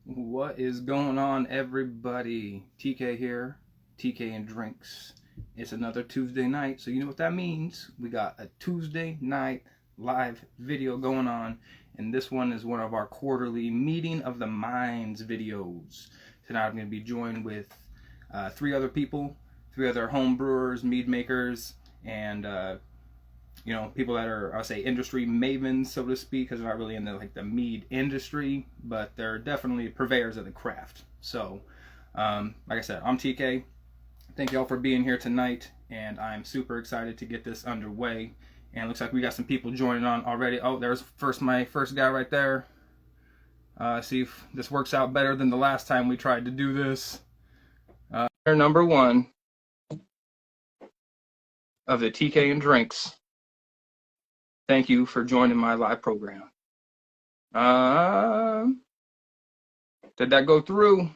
What is going on, everybody? TK here, TK and Drinks. It's another Tuesday night, so you know what that means. We got a Tuesday night live video going on, and this one is one of our quarterly Meeting of the Minds videos. Tonight I'm going to be joined with three other people, three other home brewers, mead makers, and people that are, I'll say, industry mavens, so to speak, because they're not really in the mead industry, but they're definitely purveyors of the craft. So, like I said, I'm TK. Thank y'all for being here tonight, and I'm super excited to get this underway. And it looks like we got some people joining on already. Oh, there's my first guy right there. See if this works out better than the last time we tried to do this. Number one of the TK and Drinks. Thank you for joining my live program. Did that go through?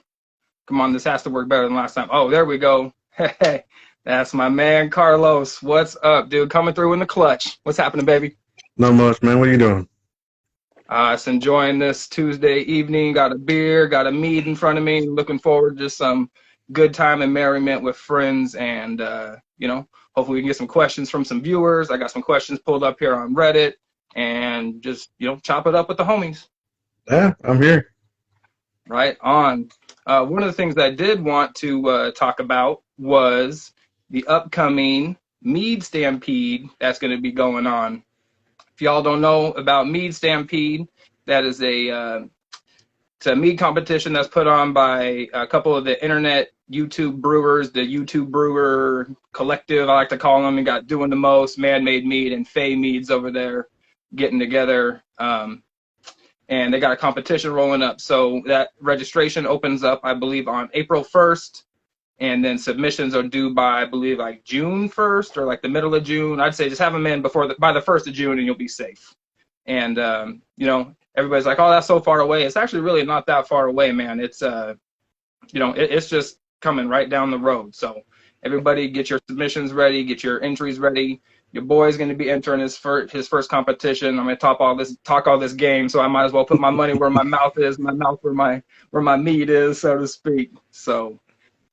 Come on, this has to work better than last time. Oh, there we go. Hey, that's my man, Carlos. What's up, dude? Coming through in the clutch. What's happening, baby? Not much, man. What are you doing? Just enjoying this Tuesday evening. Got a beer, got a mead in front of me. Looking forward to some good time and merriment with friends, and hopefully we can get some questions from some viewers. I got some questions pulled up here on Reddit, and just chop it up with the homies. Yeah, I'm here. Right on. One of the things that I did want to talk about was the upcoming Mead Stampede that's going to be going on. If y'all don't know about Mead Stampede, that is it's a mead competition that's put on by a couple of the internet YouTube brewers, the YouTube Brewer Collective, I like to call them. You got Doing the Most, Man-Made Mead, and Fey Meads over there getting together. And they got a competition rolling up. So that registration opens up, I believe, on April 1st. And then submissions are due by, I believe, like June 1st or like the middle of June. I'd say just have them in by the 1st of June and you'll be safe. And, everybody's like, oh, that's so far away. It's actually really not that far away, man. It's, it's just coming right down the road. So everybody get your submissions ready, get your entries ready. Your boy's going to be entering his first competition. I'm going to talk all this game, so I might as well put my money where my mouth is, where my meat is, so to speak. So,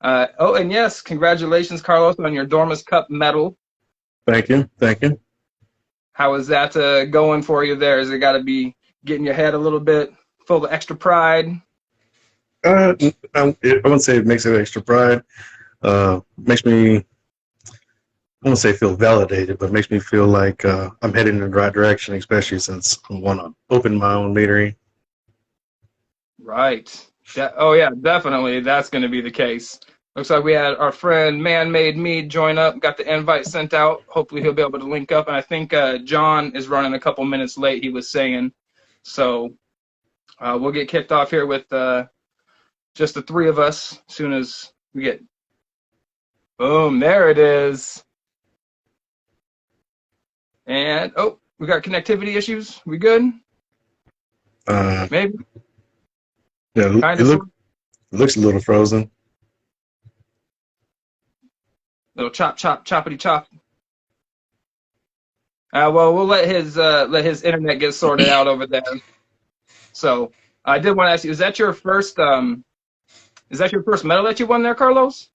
and yes, congratulations, Carlos, on your Dormus Cup medal. Thank you. How is that going for you there? Is it got to be getting your head a little bit full of extra pride? I wouldn't say it makes it extra pride. Makes me, I won't say feel validated, but makes me feel like I'm heading in the right direction, especially since I want to open my own meadery. Right. Oh, yeah, definitely. That's going to be the case. Looks like we had our friend Man-Made Mead join up, got the invite sent out. Hopefully he'll be able to link up. And I think John is running a couple minutes late, he was saying. So we'll get kicked off here with just the three of us as soon as we get... Boom, there it is. And, oh, we got connectivity issues. We good? Maybe? Yeah, it looks a little frozen. Little choppity chop. Well, we'll let his internet get sorted out over there. So I did want to ask you: is that your first medal that you won there, Carlos?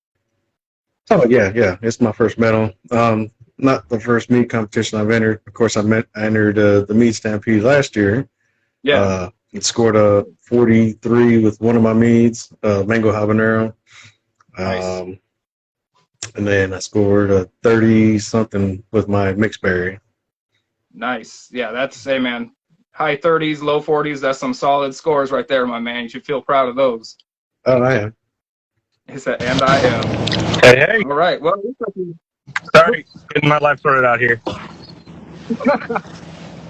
Oh yeah, it's my first medal. Not the first mead competition I've entered. Of course, I entered the Mead Stampede last year. Yeah. It scored a 43 with one of my meads, mango habanero. Nice. And then I scored a 30-something with my mixed berry. Nice. Yeah, that's, hey, man, high 30s, low 40s. That's some solid scores right there, my man. You should feel proud of those. Oh, I am. He said, and I am. Hey. All right. Well, sorry, getting my life sorted out here.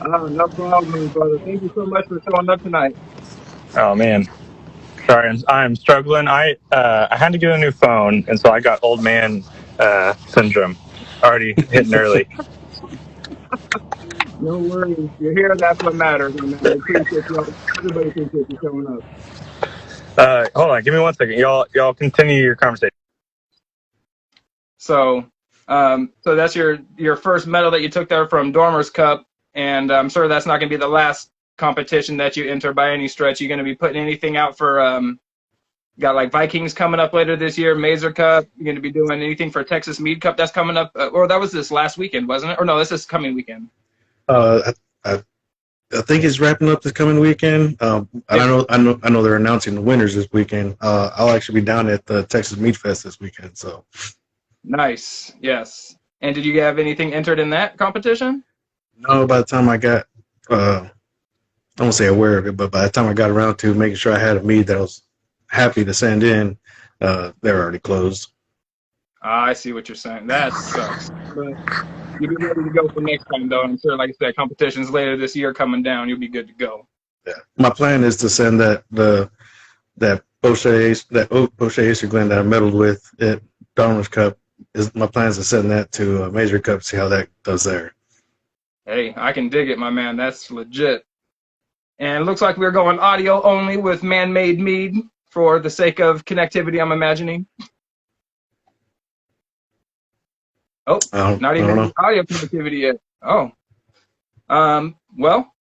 No problem, brother. Thank you so much for showing up tonight. Oh man, sorry, I'm struggling. I had to get a new phone, and so I got old man syndrome. Already hitting early. No worries. You're here. That's what matters. I appreciate you. Everybody appreciates you showing up. Hold on, give me 1 second. Y'all continue your conversation. So that's your first medal that you took there from Dormer's Cup, and I'm sure that's not going to be the last competition that you enter by any stretch. You going to be putting anything out for got like Vikings coming up later this year, Mazer Cup. You're going to be doing anything for Texas Mead Cup that's coming up, or that was this last weekend, wasn't it? Or no, this is coming weekend. I think it's wrapping up this coming weekend. I know they're announcing the winners this weekend. I'll actually be down at the Texas Meat Fest this weekend. So nice, yes. And did you have anything entered in that competition? No, by the time I got, I won't say aware of it, but by the time I got around to making sure I had a mead that I was happy to send in, they're already closed. I see what you're saying. That sucks. But you'll be ready to go for next time, though. I'm sure, like I said, competitions later this year coming down. You'll be good to go. Yeah, my plan is to send that O'Shea Acer Glen that I medaled with at Donald's Cup. My plan is to send that to a Major Cup, see how that does there. Hey, I can dig it, my man. That's legit. And it looks like we're going audio only with Man-Made Mead for the sake of connectivity, I'm imagining. Oh, not even audio connectivity yet. Oh. Well,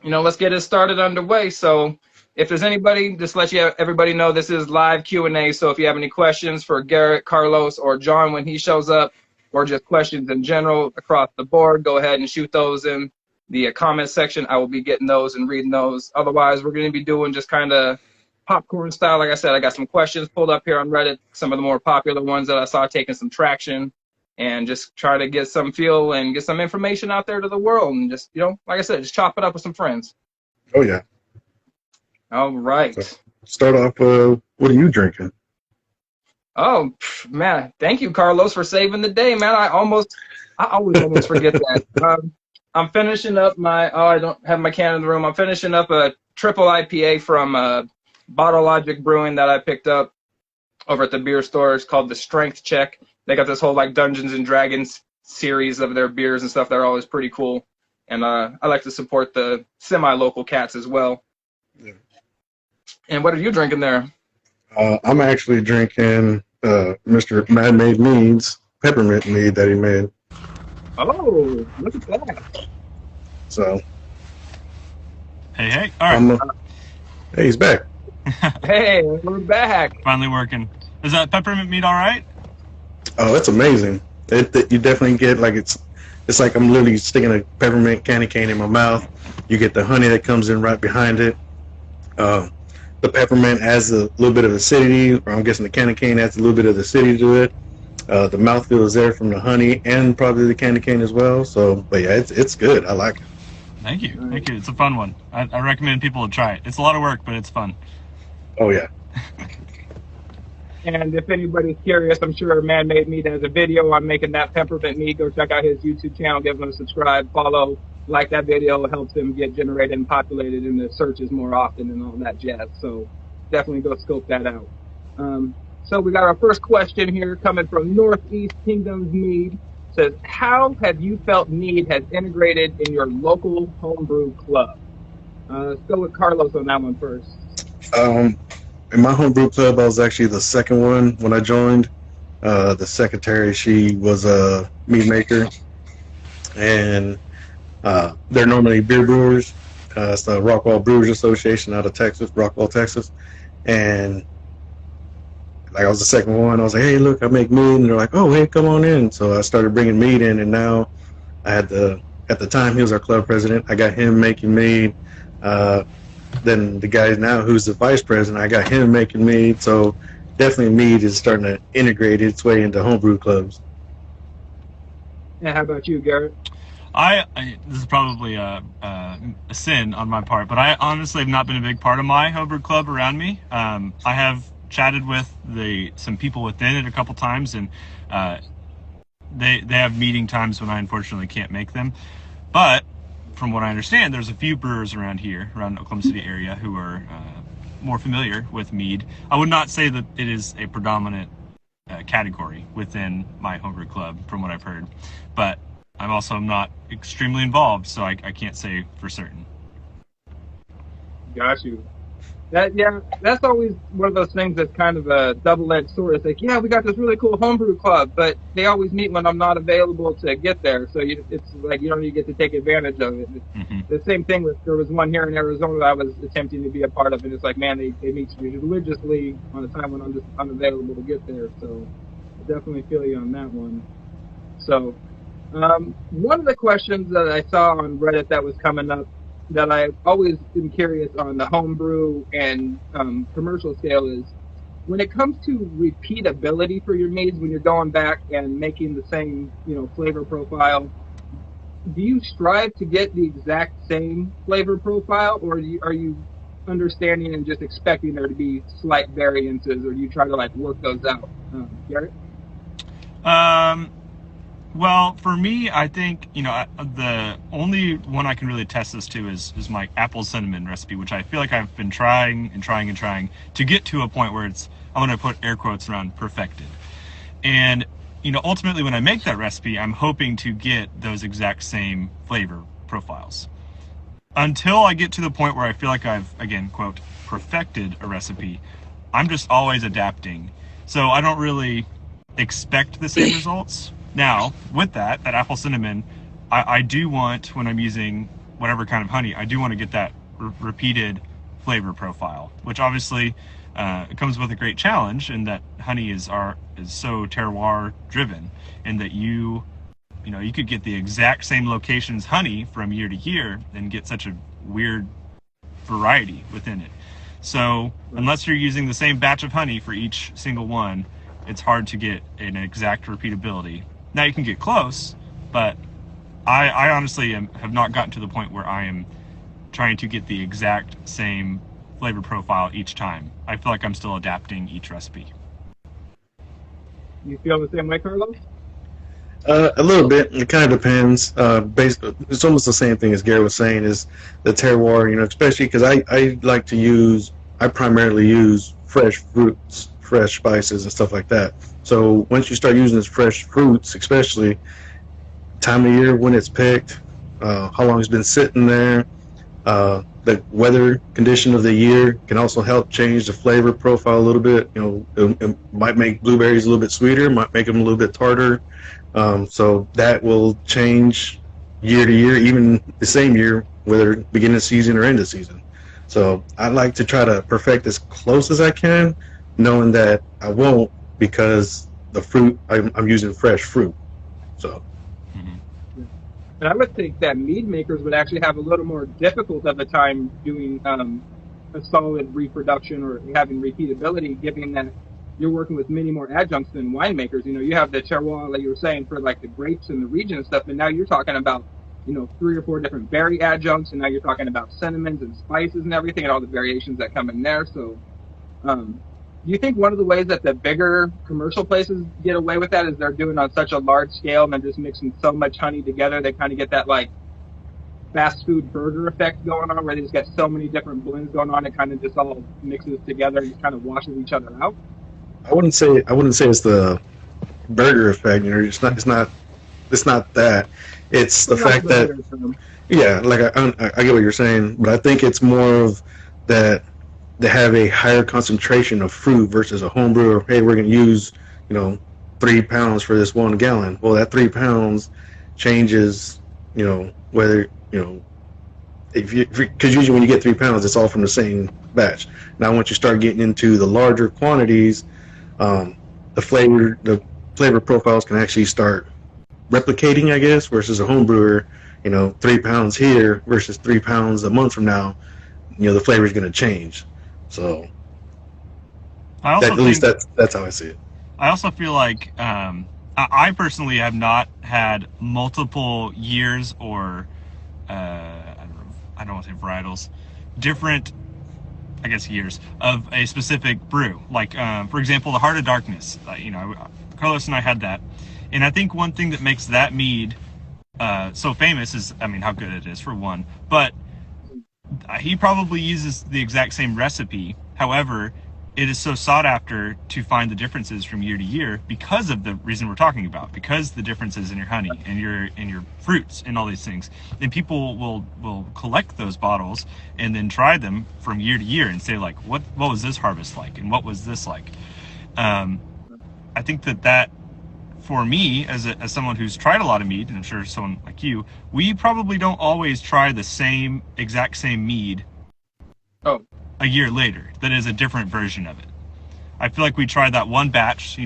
let's get it started underway. So if there's anybody, just let everybody know this is live Q&A. So if you have any questions for Garrett, Carlos, or John when he shows up, or just questions in general across the board, go ahead and shoot those in the comment section. I will be getting those and reading those. Otherwise, we're going to be doing just kind of popcorn style. Like I said, I got some questions pulled up here on Reddit, some of the more popular ones that I saw taking some traction, and just try to get some feel and get some information out there to the world. And just, like I said, just chop it up with some friends. Oh, yeah. All right. So start off, what are you drinking? Oh, man. Thank you, Carlos, for saving the day, man. I always almost forget that. I'm finishing up I don't have my can in the room. I'm finishing up a triple IPA from Bottle Logic Brewing that I picked up over at the beer store. It's called the Strength Check. They got this whole like Dungeons and Dragons series of their beers and stuff that are always pretty cool. And I like to support the semi-local cats as well. Yeah. And what are you drinking there? I'm actually drinking Mr. Man-Made Mead's Peppermint Mead that he made. Oh, look at that. So. Hey. All right. Hey, he's back. Hey, we're back. Finally working. Is that Peppermint Mead all right? Oh, it's amazing. You definitely get it's like I'm literally sticking a peppermint candy cane in my mouth. You get the honey that comes in right behind it. The peppermint adds a little bit of acidity, or I'm guessing the candy cane adds a little bit of acidity to it. The mouthfeel is there from the honey and probably the candy cane as well. So, but yeah, it's good. I like it. Thank you. It's a fun one. I recommend people to try it. It's a lot of work, but it's fun. Oh, yeah. And if anybody's curious, I'm sure Man-Made Mead has a video on making that peppermint mead. Go check out his YouTube channel. Give him a subscribe, follow, like that video. It helps him get generated and populated in the searches more often and all that jazz. So definitely go scope that out. So we got our first question here coming from Northeast Kingdoms Mead. It says, how have you felt mead has integrated in your local homebrew club? Let's go with Carlos on that one first. In my homebrew club, I was actually the second one when I joined. The secretary, she was a mead maker, and they're normally beer brewers. It's the Rockwall Brewers Association out of Texas, Rockwall, Texas. And like I was the second one. I was like, hey, look, I make mead. And they're like, oh, hey, come on in. So I started bringing mead in, and now I had at the time, he was our club president. I got him making mead. Then the guy now who's the vice president, I got him making mead. So definitely mead is starting to integrate its way into homebrew clubs. Yeah, how about you, Garrett? This is probably a sin on my part, but I honestly have not been a big part of my homebrew club around me. I have chatted with some people within it a couple times, and they have meeting times when I unfortunately can't make them. But from what I understand, there's a few brewers around here, around Oklahoma City area, who are more familiar with mead. I would not say that it is a predominant category within my homebrew club, from what I've heard. But I'm also not extremely involved, so I can't say for certain. Got you. That's always one of those things that's kind of a double-edged sword. It's like, yeah, we got this really cool homebrew club, but they always meet when I'm not available to get there. So it's like you don't even get to take advantage of it. Hmm. The same thing with, there was one here in Arizona that I was attempting to be a part of, and it's like, man, they meet religiously on a time when I'm just unavailable to get there. So I definitely feel you on that one. So one of the questions that I saw on Reddit that was coming up that I always been curious on the homebrew and commercial scale is when it comes to repeatability for your meads when you're going back and making the same, flavor profile. Do you strive to get the exact same flavor profile, or are you understanding and just expecting there to be slight variances, or do you try to like work those out, Garrett? Well, for me, I think, the only one I can really test this to is my apple cinnamon recipe, which I feel like I've been trying to get to a point where it's, I'm going to put air quotes around perfected. And, ultimately when I make that recipe, I'm hoping to get those exact same flavor profiles. Until I get to the point where I feel like I've, again, quote, perfected a recipe, I'm just always adapting. So I don't really expect the same results. Now, with that apple cinnamon, I do want, when I'm using whatever kind of honey, I do want to get that repeated flavor profile, which obviously it comes with a great challenge in that honey is so terroir driven, and that you could get the exact same location's honey from year to year and get such a weird variety within it. So unless you're using the same batch of honey for each single one, it's hard to get an exact repeatability. Now you can get close, but I honestly have not gotten to the point where I am trying to get the exact same flavor profile each time. I feel like I'm still adapting each recipe. You feel the same way, Carlos? A little bit. It kind of depends. It's almost the same thing as Garrett was saying, is the terroir, especially because I primarily use fresh fruits, fresh spices, and stuff like that. So once you start using these fresh fruits, especially time of year when it's picked, how long it's been sitting there, the weather condition of the year can also help change the flavor profile a little bit. It might make blueberries a little bit sweeter, might make them a little bit tartar. So that will change year to year, even the same year, whether beginning of season or end of season. So I like to try to perfect as close as I can, knowing that I won't, because the fruit, I'm using fresh fruit. So. Mm-hmm. And I would think that mead makers would actually have a little more difficult of a time doing a solid reproduction or having repeatability, given that you're working with many more adjuncts than winemakers. You have the terroir, like you were saying, for like the grapes and the region and stuff, and now you're talking about 3 or 4 different berry adjuncts, and now you're talking about cinnamons and spices and everything, and all the variations that come in there. So do you think one of the ways that the bigger commercial places get away with that is they're doing on such a large scale and they're just mixing so much honey together, they kind of get that like fast food burger effect going on, where they just get so many different blends going on, it kind of just all mixes together and just kind of washes each other out? I wouldn't say it's the burger effect. It's not that. It's the fact that, like I get what you're saying, but I think it's more of that they have a higher concentration of fruit versus a home brewer. Hey, we're going to use 3 pounds for this 1 gallon. Well, that 3 pounds changes whether because usually when you get 3 pounds, it's all from the same batch. Now, once you start getting into the larger quantities, the flavor profiles can actually start replicating, I guess, versus a home brewer. 3 pounds here versus 3 pounds a month from now, the flavor is going to change. So at least that's how I see it. I also feel like I personally have not had multiple years or I don't want to say varietals, different, I guess, years of a specific brew. Like for example, the Heart of Darkness. Carlos and I had that, and I think one thing that makes that mead so famous is, how good it is for one, but he probably uses the exact same recipe. However, it is so sought after to find the differences from year to year because of the reason we're talking about, because the differences in your honey and your fruits and all these things. And people will collect those bottles and then try them from year to year and say, like, what was this harvest like, and what was this like? I think that for me, as someone who's tried a lot of mead, and I'm sure someone like you, we probably don't always try the exact same mead a year later that is a different version of it. I feel like we tried that one batch,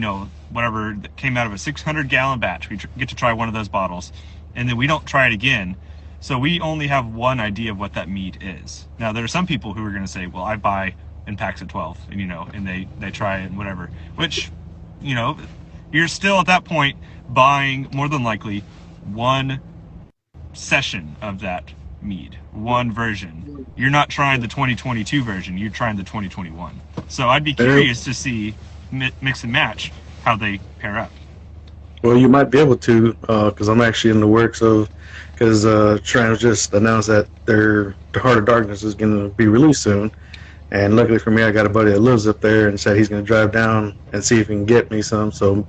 whatever that came out of a 600-gallon batch. We get to try one of those bottles, and then we don't try it again. So we only have one idea of what that mead is. Now, there are some people who are going to say, well, I buy in packs of 12, and they try it and whatever, which, you're still at that point buying more than likely one session of that mead, one version. You're not trying the 2022 version, you're trying the 2021. So I'd be curious to see mix and match how they pair up. Well, you might be able to, because I'm actually in the works of, because Trans just announced that their Heart of Darkness is going to be released soon. And luckily for me, I got a buddy that lives up there and said he's going to drive down and see if he can get me some. So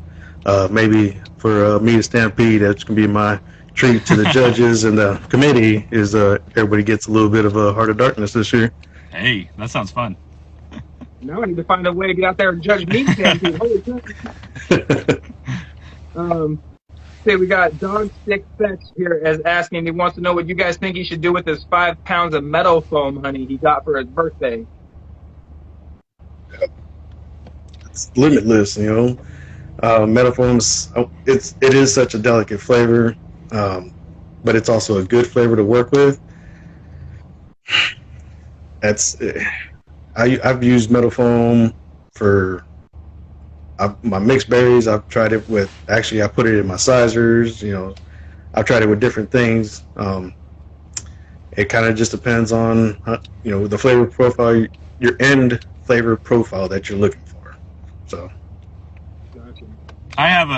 maybe for me to Stampede, that's going to be my treat to the judges and the committee is everybody gets a little bit of a Heart of Darkness this year. Hey, that sounds fun. Now I need to find a way to get out there and judge meat Stampede. Holy crap. We got Don Stick Fetch here as asking, he wants to know what you guys think he should do with his 5 pounds of meadow foam honey he got for his birthday. It's limitless, meadow foams, it is such a delicate flavor, but it's also a good flavor to work with. I've used meadow foam for my mixed berries. I've tried it with, I put it in my sizers. I've tried it with different things. It kind of just depends on the flavor profile, your end flavor profile that you're looking for. So I have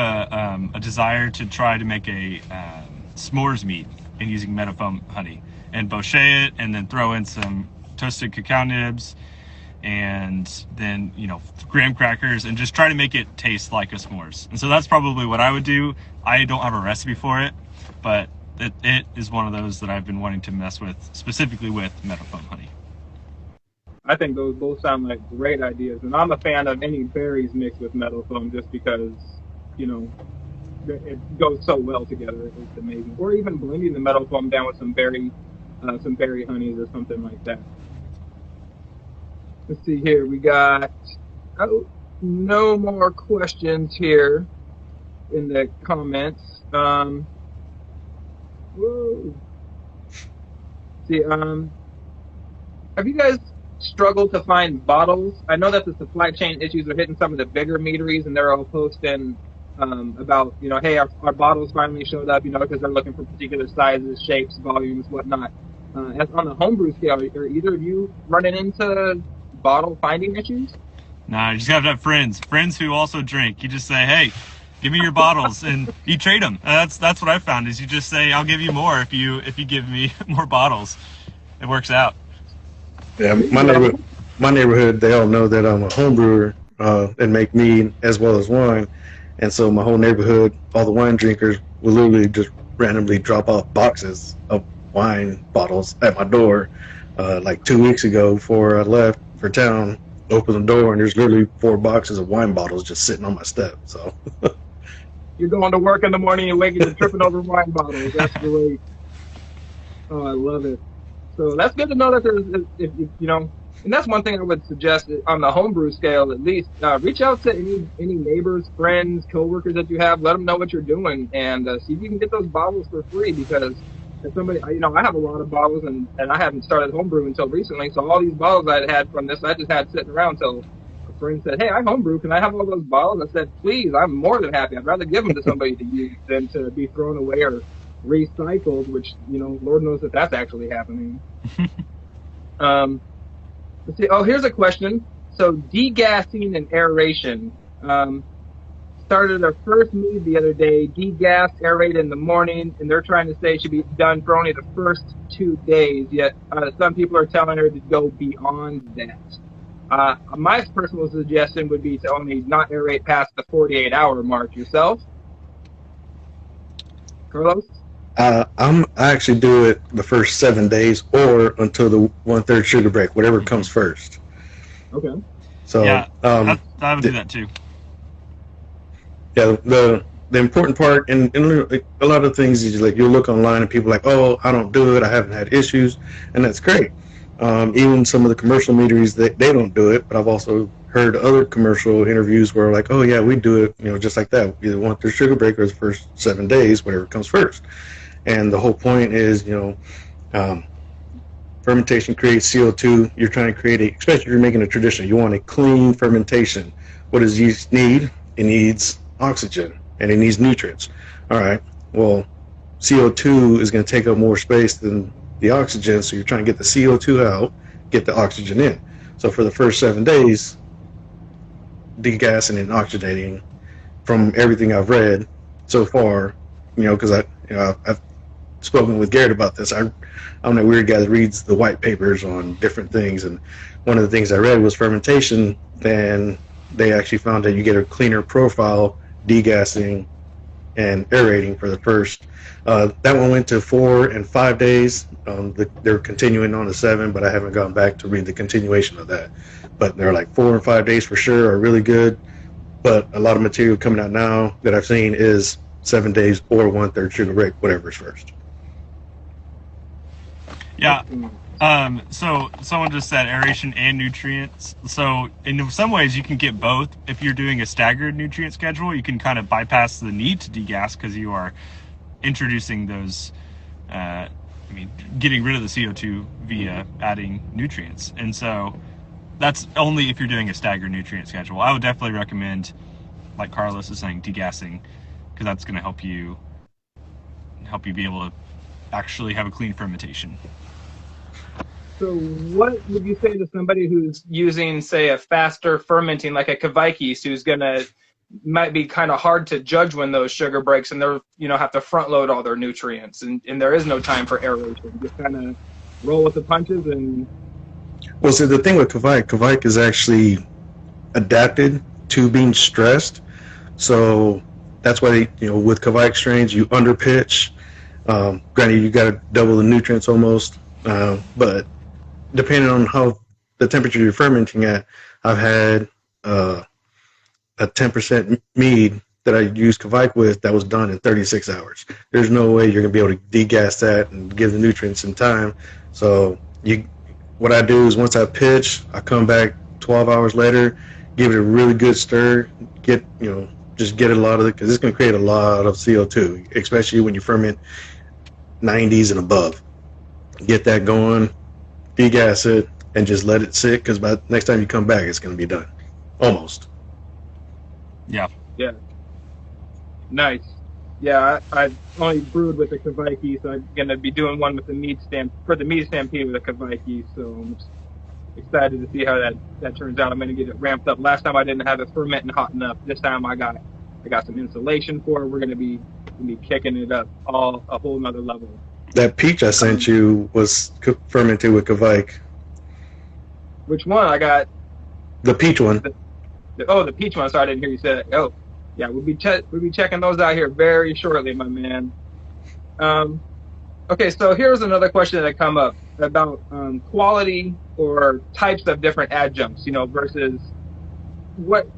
a desire to try to make a s'mores mead in using meadow foam honey and bochet it, and then throw in some toasted cacao nibs and then graham crackers, and just try to make it taste like a s'mores. And so that's probably what I would do. I don't have a recipe for it, but it is one of those that I've been wanting to mess with, specifically with meadow foam honey. I think those both sound like great ideas, and I'm a fan of any berries mixed with meadow foam just because it goes so well together. It's amazing. Or even blending the meadow foam down with some berry honeys or something like that. Let's see here. We got no more questions here in the comments. Have you guys struggled to find bottles? I know that the supply chain issues are hitting some of the bigger meaderies, and they're all posting about, hey, our bottles finally showed up, because they're looking for particular sizes, shapes, volumes, whatnot. As on the homebrew scale, are either of you running into bottle finding issues? Nah, you just have to have friends who also drink. You just say, hey, give me your bottles, and you trade them. That's what I found, is you just say, I'll give you more if you give me more bottles. It works out. Yeah, my neighborhood, they all know that I'm a home brewer and make mead as well as wine. And so my whole neighborhood, all the wine drinkers will literally just randomly drop off boxes of wine bottles at my door. Like 2 weeks ago, before I left for town, opened the door and there's literally 4 boxes of wine bottles just sitting on my step. So you're going to work in the morning and waking and tripping over wine bottles. That's great. Oh, I love it. So that's good to know that there's, if and that's one thing I would suggest on the homebrew scale, at least, reach out to any neighbors, friends, coworkers that you have. Let them know what you're doing, and see if you can get those bottles for free. Because if somebody, I have a lot of bottles, and I haven't started homebrew until recently. So all these bottles I had from this, I just had sitting around till a friend said, "Hey, I homebrew. Can I have all those bottles?" I said, "Please, I'm more than happy. I'd rather give them to somebody to use than to be thrown away or recycled." Which Lord knows if that's actually happening. Let's see. Oh, here's a question. So, Degassing and Aeration. Started their first mead the other day. Degassed, aerated in the morning, and they're trying to say it should be done for only the first 2 days. Yet, some people are telling her to go beyond that. My personal suggestion would be to only not aerate past the 48-hour mark yourself. Carlos? I actually do it the first 7 days or until the 1/3 sugar break, whatever comes first. Okay. So Yeah, I would do that too. Yeah, the important part, and a lot of things is like you'll look online and people are like, oh, I don't do it, I haven't had issues, and that's great. Even some of the commercial meaderies, they don't do it, but I've also heard other commercial interviews where like, oh yeah, we do it, just like that. Either 1/3 sugar break or the first 7 days, whatever comes first. And the whole point is, fermentation creates CO2. You're trying to create especially if you're making a tradition, you want a clean fermentation. What does yeast need? It needs oxygen and it needs nutrients. All right. Well, CO2 is going to take up more space than the oxygen, so you're trying to get the CO2 out, get the oxygen in. So for the first 7 days, degassing and oxygenating, from everything I've read so far, because I've spoken with Garrett about this. I'm that weird guy that reads the white papers on different things, and one of the things I read was fermentation, and they actually found that you get a cleaner profile degassing and aerating for the first. That one went to 4 and 5 days. They're continuing on to 7, but I haven't gone back to read the continuation of that. But they're like 4 and 5 days for sure are really good. But a lot of material coming out now that I've seen is 7 days or 1/3 sugar break, whatever is first. Yeah. So someone just said aeration and nutrients. So in some ways you can get both. If you're doing a staggered nutrient schedule, you can kind of bypass the need to degas because you are introducing those, getting rid of the CO2 via adding nutrients. And so that's only if you're doing a staggered nutrient schedule. I would definitely recommend, like Carlos is saying, degassing, because that's going to help you be able to actually have a clean fermentation. So what would you say to somebody who's using, say, a faster fermenting, like a Kveik yeast, who's might be kind of hard to judge when those sugar breaks and they're, have to front load all their nutrients and there is no time for aeration. Just kind of roll with the punches and... Well, see, the thing with Kveik is actually adapted to being stressed. So that's why, with Kveik strains, you underpitch. Granted, you got to double the nutrients almost, but depending on how the temperature you're fermenting at, I've had a 10% mead that I used Kveik with that was done in 36 hours. There's no way you're going to be able to degas that and give the nutrients in time. So what I do is once I pitch, I come back 12 hours later, give it a really good stir, just get a lot of it, because it's going to create a lot of CO2, especially when you ferment 90s and above. Get that going, degas it, and just let it sit, because by next time you come back, it's going to be done. Almost. Yeah. Yeah. Nice. Yeah, I only brewed with a Kveik yeast, so I'm going to be doing one with the mead Stampede with a Kveik yeast, so I'm just excited to see how that turns out. I'm going to get it ramped up. Last time I didn't have it fermenting hot enough. This time I got some insulation for it. We're going to be kicking it up a whole nother level. That peach I sent you was fermented with Kveik. Which one? I got the peach one. The peach one. Sorry, I didn't hear you say that. Oh, yeah, we'll be checking those out here very shortly, my man. Okay, so here's another question that come up about quality or types of different adjuncts. Versus what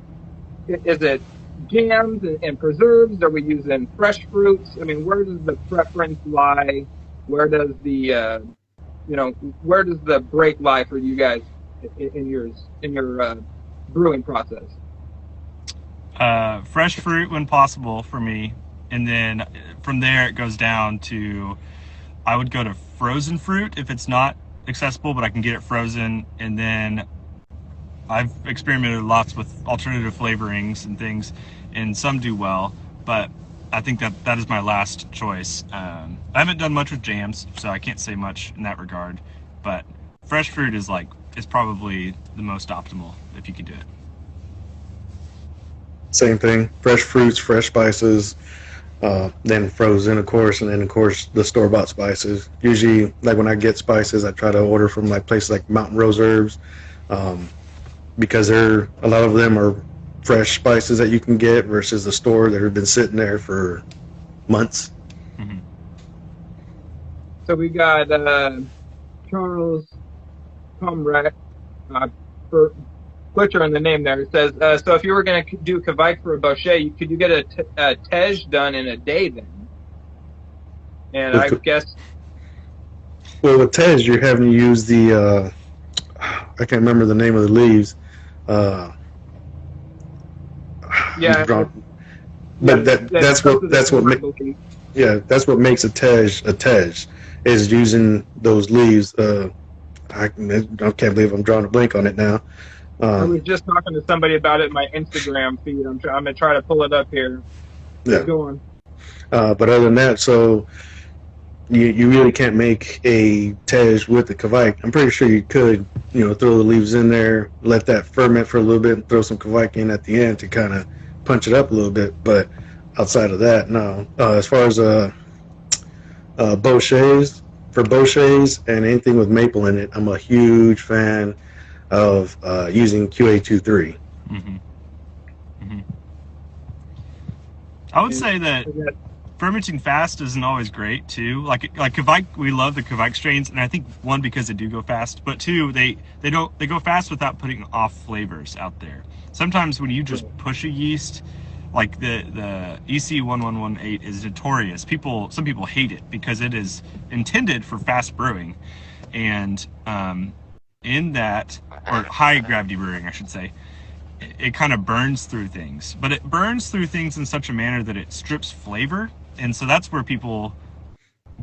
is it? Jams and preserves? Are we using fresh fruits? I mean, where does the preference lie? Where does the where does the break lie for you guys in your brewing process? Fresh fruit when possible for me, and then from there it goes down to, I would go to frozen fruit if it's not accessible, but I can get it frozen. And then I've experimented lots with alternative flavorings and things, and some do well, but I think that is my last choice. I haven't done much with jams, so I can't say much in that regard, but fresh fruit is probably the most optimal if you can do it. Same thing, fresh fruits, fresh spices, then frozen, of course, and then of course the store-bought spices. Usually, like when I get spices, I try to order from places like Mountain Rose Herbs, because a lot of them are fresh spices that you can get versus the store that have been sitting there for months. Mm-hmm. So we got Charles Comrade for butchering the name there. It says, so if you were going to do Kveik for a Bochet, could you get a Tej done in a day then? And I guess... Well, with Tej, you're having to use the... I can't remember the name of the leaves. Yeah. But that's what makes a Tej, is using those leaves. I can't believe I'm drawing a blank on it now. I was just talking to somebody about it in my Instagram feed. I'm going to try to pull it up here. Yeah. Go on. But other than that, so you really can't make a Tej with the Kveik. I'm pretty sure you could, throw the leaves in there, let that ferment for a little bit, and throw some Kveik in at the end to kind of punch it up a little bit. But outside of that, no. As far as Bochet's, for Bochet's and anything with maple in it, I'm a huge fan of using QA23. Mm-hmm. Mm-hmm. I would say that fermenting fast isn't always great too. Like Kveik, we love the Kveik strains, and I think one, because they do go fast, but two, they go fast without putting off flavors out there. Sometimes when you just push a yeast, like the EC1118 is notorious. Some people hate it because it is intended for fast brewing, and in that, or high gravity brewing, I should say, it kind of burns through things. But it burns through things in such a manner that it strips flavor, and so that's where people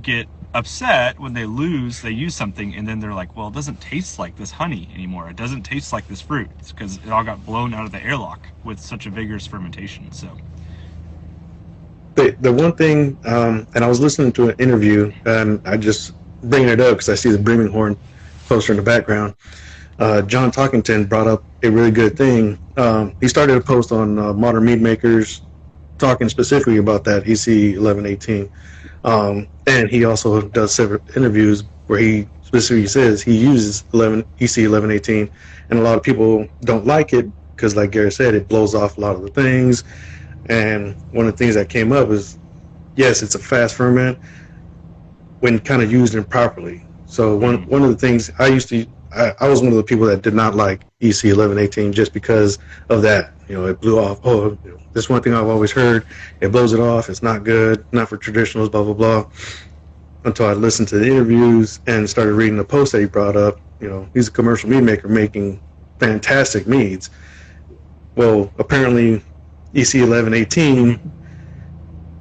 get upset when they use something, and then they're like, well, it doesn't taste like this honey anymore. It doesn't taste like this fruit. It's because it all got blown out of the airlock with such a vigorous fermentation. So the one thing, and I was listening to an interview, and I just bringing it up because I see the Brimming Horn poster in the background. John Talkington brought up a really good thing. He started a post on Modern Mead Makers talking specifically about that EC1118. And he also does several interviews where he specifically says he uses EC1118, and a lot of people don't like it because, like Garrett said, it blows off a lot of the things. And one of the things that came up is, yes, it's a fast ferment when kind of used improperly. So one of the things I was one of the people that did not like EC1118 just because of that. It blew off. Oh, this one thing I've always heard, it blows it off. It's not good, not for traditionals, blah, blah, blah. Until I listened to the interviews and started reading the post that he brought up. He's a commercial mead maker making fantastic meads. Well, apparently EC1118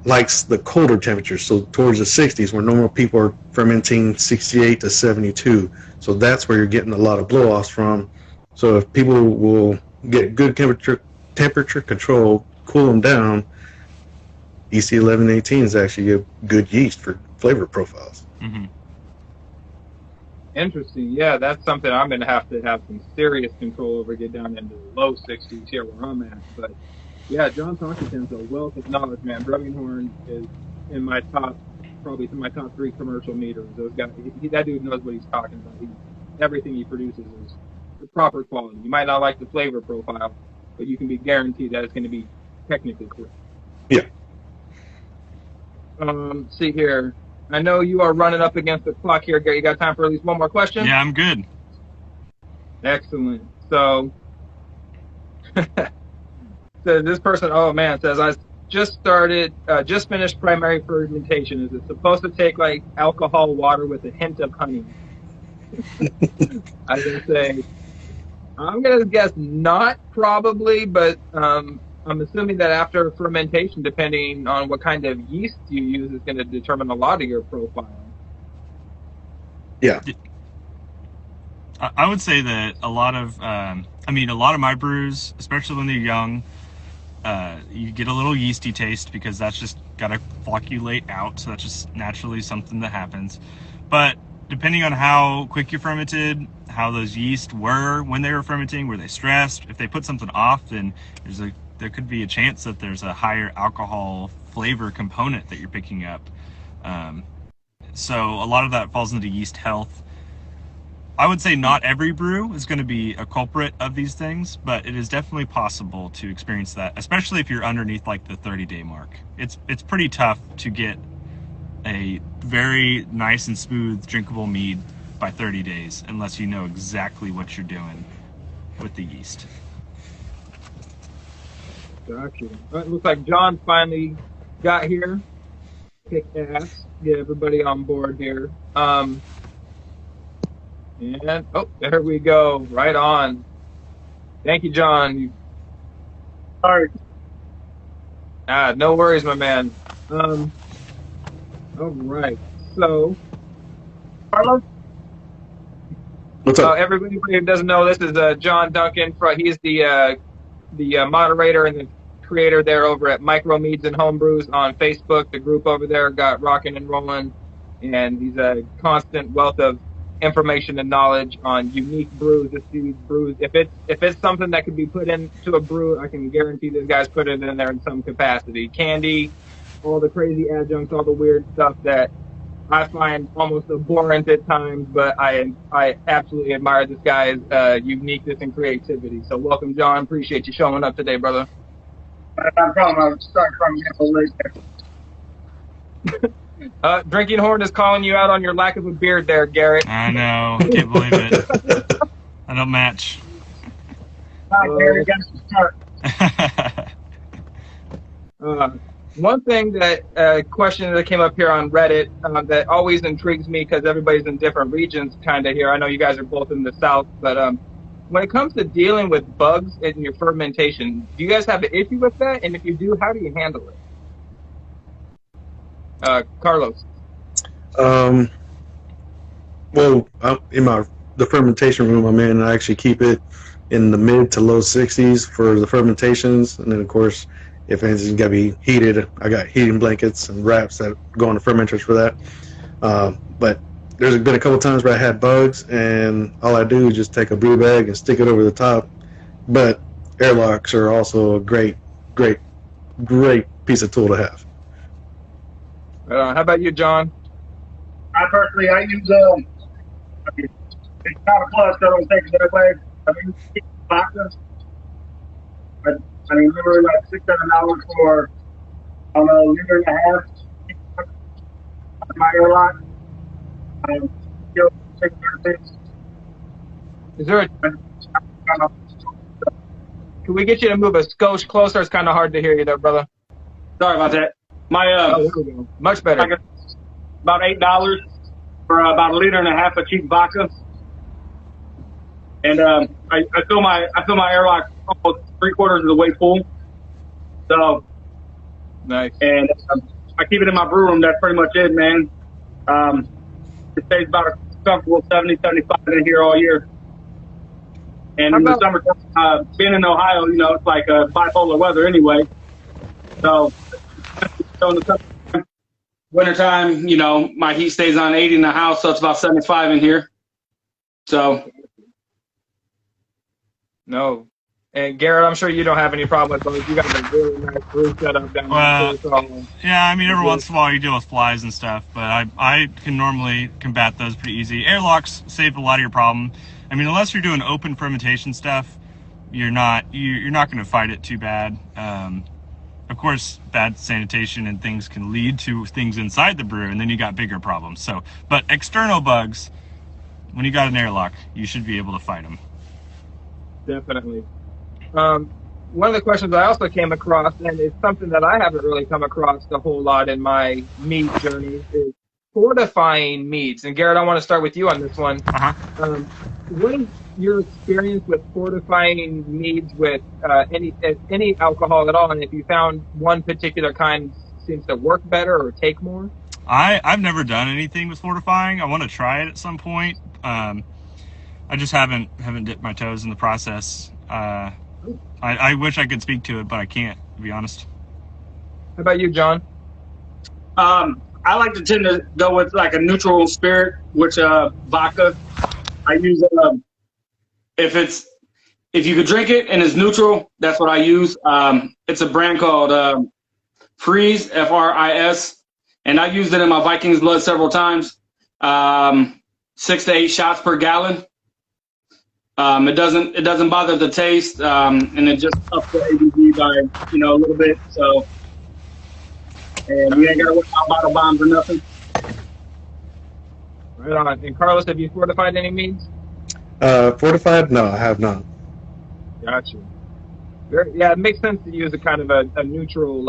likes the colder temperatures, so towards the 60s, where normal people are fermenting 68 to 72. So that's where you're getting a lot of blow-offs from. So if people will get good temperature control, cool them down, EC1118 is actually a good yeast for flavor profiles. Mm-hmm. Interesting. Yeah, that's something I'm going to have some serious control over, get down into the low 60s here where I'm at. But yeah, John Talkington's a wealth of knowledge, man. Brimming Horn is probably in my top 3 commercial meters. Those guys, that dude knows what he's talking about. Everything he produces is the proper quality. You might not like the flavor profile, but you can be guaranteed that it's going to be technically correct. Yeah. See here. I know you are running up against the clock here, Garrett. You got time for at least one more question? Yeah, I'm good. Excellent. So, so this person, says, I just finished primary fermentation. Is it supposed to take like alcohol water with a hint of honey? I would say, I'm going to guess not, probably, but I'm assuming that after fermentation, depending on what kind of yeast you use, is going to determine a lot of your profile. Yeah. I would say that a lot of my brews, especially when they're young, you get a little yeasty taste because that's just got to flocculate out. So that's just naturally something that happens. But depending on how quick you fermented, how those yeast were when they were fermenting, were they stressed? If they put something off, then there could be a chance that there's a higher alcohol flavor component that you're picking up. So a lot of that falls into yeast health. I would say not every brew is going to be a culprit of these things, but it is definitely possible to experience that, especially if you're underneath like the 30-day mark. It's pretty tough to get a very nice and smooth drinkable mead by 30 days unless you know exactly what you're doing with the yeast. Gotcha. It looks like John finally got here. Kick ass. Get everybody on board here. And oh, there we go. Right on. Thank you, John. Sorry. No worries, my man. All right. So, Carlos? What's up? everybody who doesn't know, this is John Duncan. He's the moderator and the creator there over at Micro Meads and Homebrews on Facebook. The group over there got rocking and rolling, and he's a constant wealth of information and knowledge on unique brews. This dude brews. If it's something that could be put into a brew, I can guarantee this guy's put it in there in some capacity. Candy, all the crazy adjuncts, all the weird stuff that I find almost abhorrent at times, but I absolutely admire this guy's uniqueness and creativity. So welcome, John. Appreciate you showing up today, brother. No problem. I was starting from the late. Drinking Horn is calling you out on your lack of a beard there, Garrett. I know. Can't believe it. I don't match. Hi, Garrett. Got to start. One thing that question that came up here on Reddit that always intrigues me because everybody's in different regions kind of here. I know you guys are both in the South, but when it comes to dealing with bugs in your fermentation, do you guys have an issue with that? And if you do, how do you handle it? Carlos. Well, in the fermentation room I'm in, I actually keep it in the mid to low 60s for the fermentations, and then of course, if anything's got to be heated, I got heating blankets and wraps that go on the fermenters for that. But there's been a couple times where I had bugs, and all I do is just take a brew bag and stick it over the top. But airlocks are also a great piece of tool to have. How about you, John? I personally, I use it's not a plus, so I don't take it away. I mean, boxes. I mean, literally like $600 for a liter and a half. My airlock. Is there Can we get you to move a skosh closer? It's kind of hard to hear you there, brother. Sorry about that. My there we go. Much better. About $8 for about a liter and a half of cheap vodka. And I fill my airlock almost 3/4 of the way full. So nice. And I keep it in my brew room. That's pretty much it, man. It stays about a comfortable 70, 75 in here all year. And in the summertime, being in Ohio, you know, it's like bipolar weather anyway. So in the wintertime, you know, my heat stays on 80 in the house, so it's about 75 in here. So. No. And Garrett, I'm sure you don't have any problem with those. You got a really nice brew set up down there. Yeah, I mean, every once in a while you deal with flies and stuff, but I can normally combat those pretty easy. Airlocks save a lot of your problem. I mean, unless you're doing open fermentation stuff, you're not going to fight it too bad. Of course, bad sanitation and things can lead to things inside the brew, and then you got bigger problems. So, but external bugs, when you got an airlock, you should be able to fight them. Definitely. One of the questions I also came across, and it's something that I haven't really come across a whole lot in my mead journey, is fortifying meats. And Garrett, I want to start with you on this one. What is your experience with fortifying meads with any alcohol at all? And if you found one particular kind seems to work better or take more? I've never done anything with fortifying. I want to try it at some point. I just haven't dipped my toes in the process. I wish I could speak to it, but I can't, to be honest. How about you, John? I like to tend to go with like a neutral spirit, which vodka. I use if you could drink it and it's neutral, that's what I use. It's a brand called Freeze, F-R-I-S, and I used it in my Vikings blood several times. 6 to 8 shots per gallon. It doesn't bother the taste, and it just ups the ABV by a little bit. So, and you ain't got to worry about bottle bombs or nothing. Right on. And Carlos, have you fortified any meads? Fortified? No, I have not. Gotcha. Yeah, it makes sense to use a kind of a neutral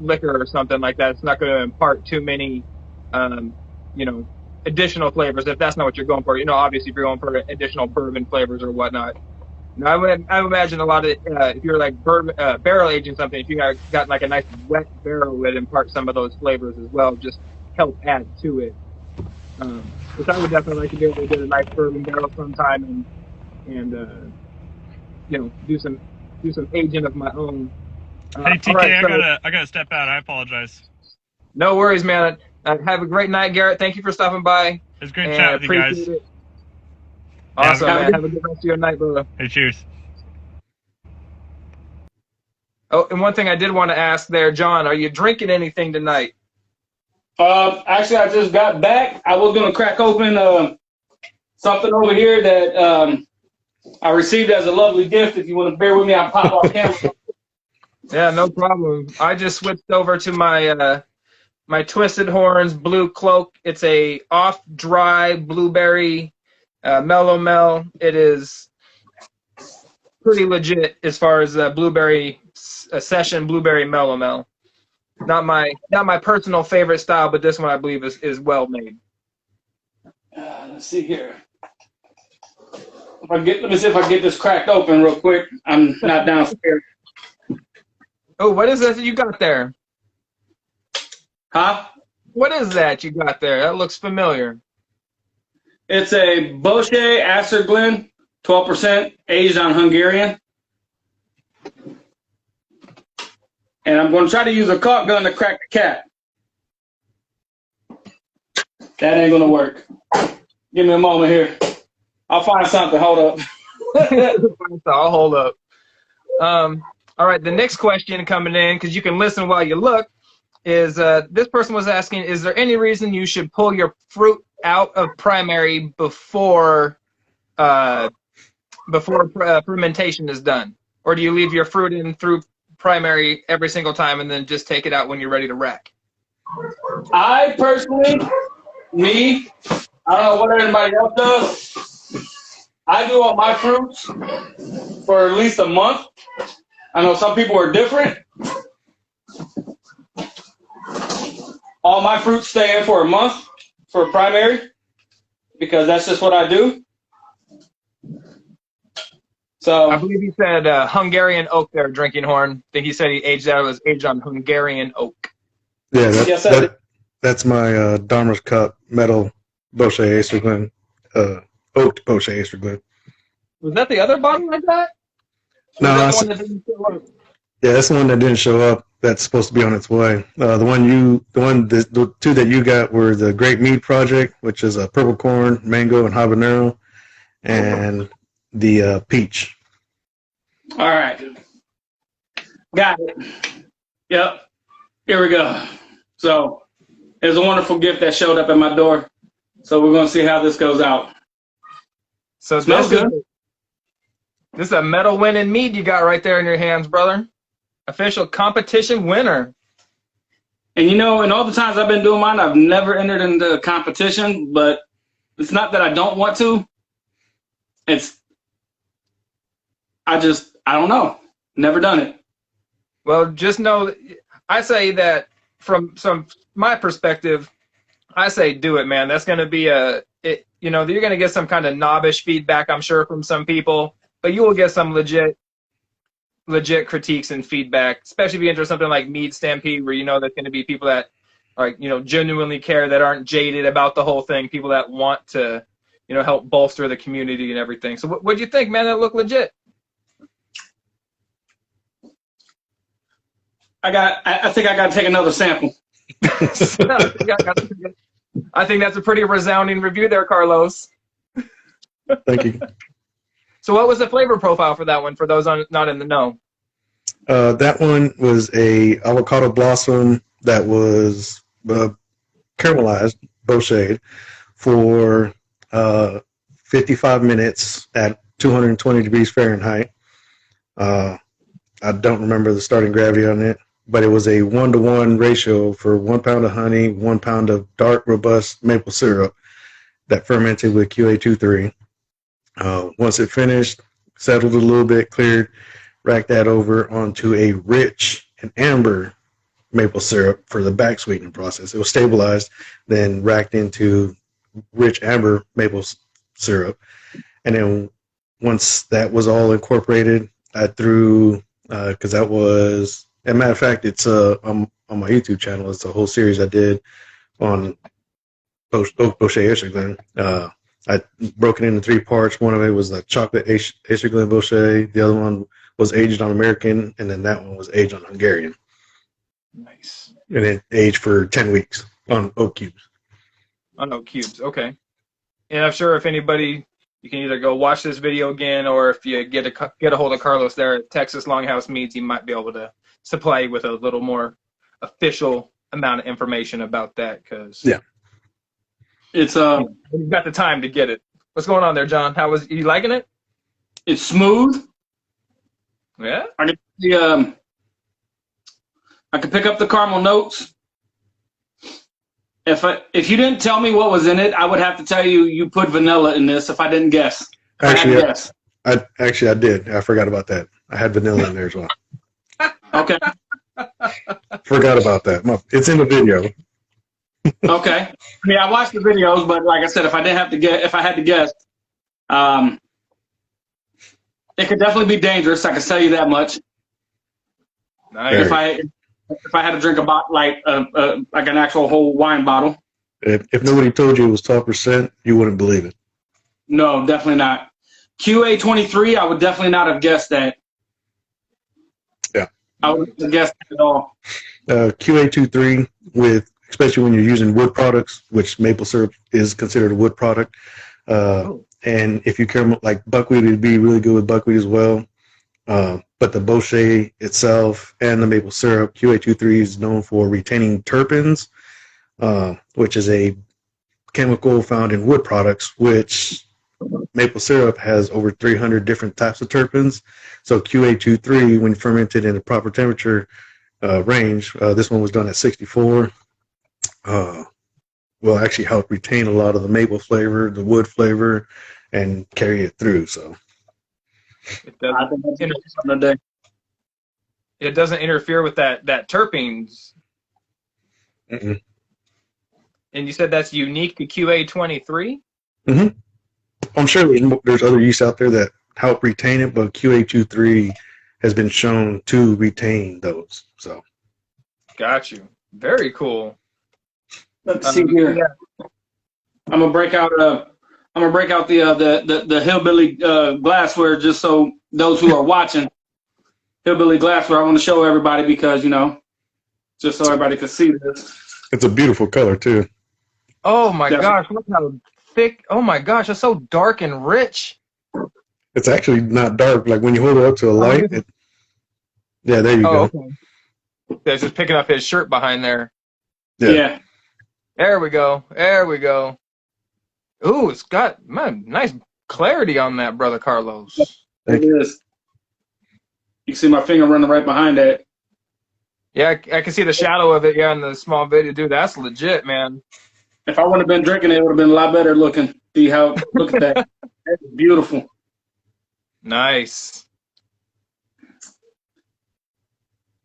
liquor or something like that. It's not going to impart too many, additional flavors if that's not what you're going for. Obviously if you're going for additional bourbon flavors or whatnot. Now, I would imagine a lot of if you're like barrel aging something, if you got like a nice wet barrel, it would impart some of those flavors as well, just help add to it. Which I would definitely like to be able to get a nice bourbon barrel sometime and do some aging of my own. Hey TK, right, I gotta step out. I apologize. No worries, man. Have a great night, Garrett. Thank you for stopping by. It's great chatting with you guys. It. Awesome, man. Have a good rest of your night, brother. Hey, cheers. Oh, and one thing I did want to ask there, John, are you drinking anything tonight? Actually, I just got back. I was going to crack open something over here that I received as a lovely gift. If you want to bear with me, I'll pop off camera. Yeah, no problem. I just switched over to my my Twisted Horns Blue Cloak. It's a off-dry blueberry mellow mel. It is pretty legit as far as blueberry session blueberry mellow mel. Not my personal favorite style, but this one I believe is well made. Let's see here. Let me see if I can get this cracked open real quick. I'm not downstairs. Oh, what is this you got there? Huh? What is that you got there? That looks familiar. It's a Bochet Asterglen, 12% aged on Hungarian. And I'm going to try to use a caulk gun to crack the cap. That ain't going to work. Give me a moment here. I'll find something. Hold up. I'll hold up. All right, the next question coming in, because you can listen while you look, is this person was asking, is there any reason you should pull your fruit out of primary before fermentation is done? Or do you leave your fruit in through primary every single time and then just take it out when you're ready to rack? I personally, I don't know what everybody else does. I do all my fruits for at least a month. I know some people are different. All my fruits stay in for a month for primary because that's just what I do. So I believe he said Hungarian oak there, Drinking Horn. I think he said it was aged on Hungarian oak. Yeah, that's my Dharma's Cup metal Bochet Asterglen, oaked Bochet Asterglen. Was that the other bottle like that? No, that's the one that didn't show up? Yeah, that's the one that didn't show up. That's supposed to be on its way. The two that you got were the Great Mead Project, which is a purple corn, mango, and habanero, and the peach. All right, got it. Yep, here we go. So it's a wonderful gift that showed up at my door. So we're gonna see how this goes out. So smells good. This is a medal winning mead you got right there in your hands, brother. Official competition winner. And in all the times I've been doing mine, I've never entered into a competition, but it's not that I don't want to. I don't know. Never done it. Well, just know, I say that from my perspective, I say do it, man. That's going to be you're going to get some kind of knobbish feedback, I'm sure, from some people, but you will get some legit critiques and feedback, especially if you enter something like Mead Stampede, where there's going to be people that are genuinely care, that aren't jaded about the whole thing, people that want to help bolster the community and everything. So what do you think, man? That look legit? I think I got to take another sample. I think that's a pretty resounding review there, Carlos. Thank you. So what was the flavor profile for that one, for those not in the know? That one was a avocado blossom that was caramelized, bochet, for 55 minutes at 220 degrees Fahrenheit. I don't remember the starting gravity on it, but it was a 1-to-1 ratio for 1 pound of honey, 1 pound of dark, robust maple syrup that fermented with QA23. Once it finished, settled a little bit, cleared, racked that over onto a rich and amber maple syrup for the back sweetening process. It was stabilized, then racked into rich amber maple syrup. And then once that was all incorporated, I threw, because that was, as a matter of fact, it's on my YouTube channel. It's a whole series I did on Bochet Isherglen. I broke it into 3 parts. One of it was the chocolate Isherglen Bochet. The other one was aged on American, and then that one was aged on Hungarian. Nice. And it aged for 10 weeks on oak cubes. On oak cubes, okay. And I'm sure if anybody, you can either go watch this video again, or if you get a hold of Carlos there at Texas Longhouse Meads, he might be able to supply you with a little more official amount of information about that. Because yeah, it's you've got the time to get it. What's going on there, John? You liking it? It's smooth. Yeah. I could pick up the caramel notes. If you didn't tell me what was in it, I would have to tell you you put vanilla in this if I didn't guess. Actually, I did. I forgot about that. I had vanilla in there as well. Okay. Forgot about that. It's in the video. Okay. I mean, I watched the videos, but like I said, if I had to guess, it could definitely be dangerous. I can tell you that much. Nice. If I had to drink like an actual whole wine bottle. If nobody told you it was 12%, you wouldn't believe it. No, definitely not. QA23, I would definitely not have guessed that. Yeah. I wouldn't have guessed that at all. QA23, especially when you're using wood products, which maple syrup is considered a wood product. And if you care, like buckwheat would be really good with buckwheat as well. But the Bochet itself and the maple syrup, QA23 is known for retaining terpenes, which is a chemical found in wood products, which maple syrup has over 300 different types of terpenes. So QA23, when fermented in a proper temperature range, this one was done at 64, will actually help retain a lot of the maple flavor, the wood flavor, and carry it through. So it doesn't interfere with that terpenes. Mm-mm. And you said that's unique to QA23? Mm-hmm. I'm sure there's other yeasts out there that help retain it, but QA23 has been shown to retain those. So, got you. Very cool. Let's see here. Yeah. I'm gonna break out the hillbilly glassware just so those who are watching hillbilly glassware. I want to show everybody because just so everybody can see this. It's a beautiful color too. Oh my gosh! Look how thick. Oh my gosh! It's so dark and rich. It's actually not dark. Like when you hold it up to a light. Yeah, there you go. Okay. It's just picking up his shirt behind there. Yeah. There we go. There we go. Ooh, it's got nice clarity on that, Brother Carlos. It is. You can see my finger running right behind that. Yeah, I can see the shadow of it, in the small video. Dude, that's legit, man. If I wouldn't have been drinking it, it would have been a lot better looking. Look at that. That's beautiful. Nice.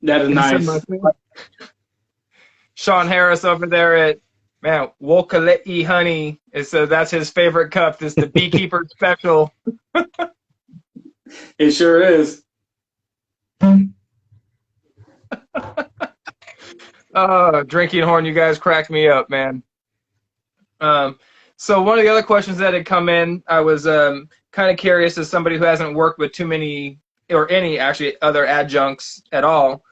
That is nice. Sean Harris over there at Wokalei Honey. That's his favorite cup. It's the Beekeeper Special. It sure is. Drinking Horn, you guys cracked me up, man. So one of the other questions that had come in, I was kind of curious as somebody who hasn't worked with too many or any actually other adjuncts at all.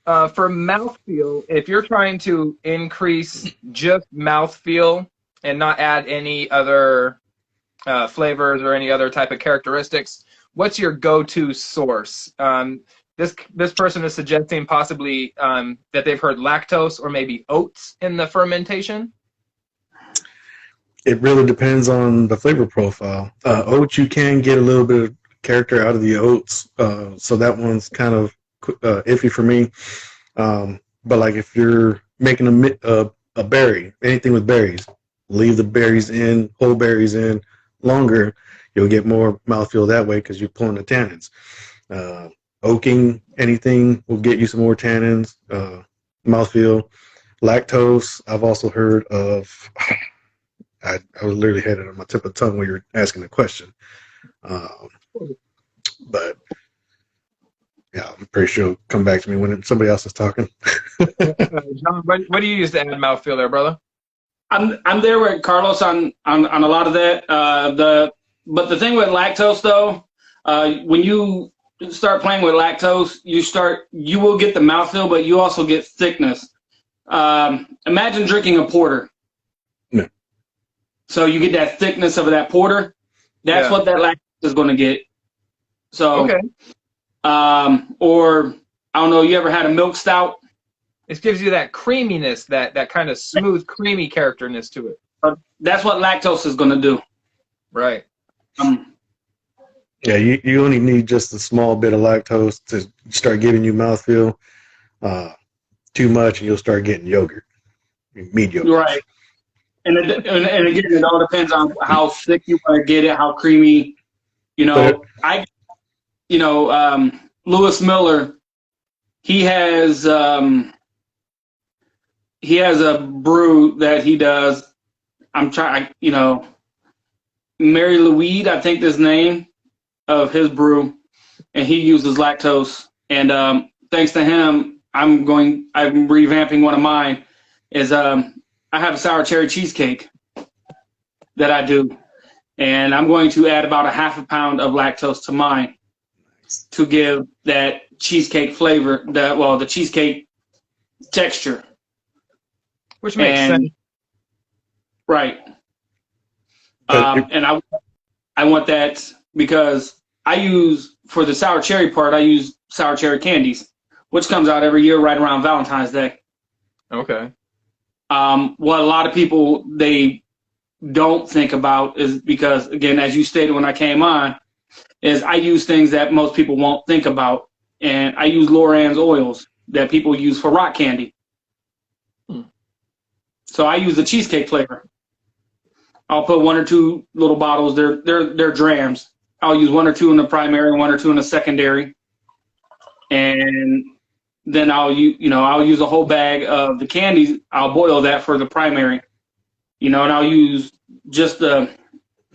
For mouthfeel, if you're trying to increase just mouthfeel and not add any other flavors or any other type of characteristics, what's your go-to source? This person is suggesting possibly that they've heard lactose or maybe oats in the fermentation. It really depends on the flavor profile. Oats, you can get a little bit of character out of the oats, so that one's kind of iffy for me. But like if you're making a berry, anything with berries, leave the berries in, whole berries in longer, you'll get more mouthfeel that way because you're pulling the tannins. Oaking anything will get you some more tannins, mouthfeel. Lactose, I've also heard of. I literally had it on my tip of the tongue when you were asking the question. But yeah, I'm pretty sure it'll come back to me when somebody else is talking. John, what do you use to add mouthfeel there, brother? I'm there with Carlos on a lot of that. But the thing with lactose though, when you start playing with lactose, you will get the mouthfeel, but you also get thickness. Imagine drinking a porter. No. So you get that thickness of that porter. That's what that lactose is going to get. So, okay. Or I don't know, you ever had a milk stout? It gives you that creaminess, that kind of smooth, creamy characterness to it. That's what lactose is going to do. Right. Yeah, you only need just a small bit of lactose to start giving you mouthfeel. Too much, and you'll start getting yogurt, mead yogurt. Right. And again, it all depends on how thick you want to get it, how creamy. Lewis Miller, he has a brew that he does. Mary Louise, I think this name of his brew, and he uses lactose. And thanks to him, I'm revamping one of mine. I have a sour cherry cheesecake that I do, and I'm going to add about a half a pound of lactose to mine to give that cheesecake flavor, the cheesecake texture. Which makes sense. Right. And I want that because for the sour cherry part, I use sour cherry candies, which comes out every year right around Valentine's Day. Okay. What a lot of people, they don't think about is because, again, as you stated when I came on, is I use things that most people won't think about. And I use Loran's oils that people use for rock candy. So I use the cheesecake flavor. I'll put 1 or 2 little bottles. They're drams. I'll use 1 or 2 in the primary and 1 or 2 in the secondary. And then I'll use a whole bag of the candies. I'll boil that for the primary, and I'll use just the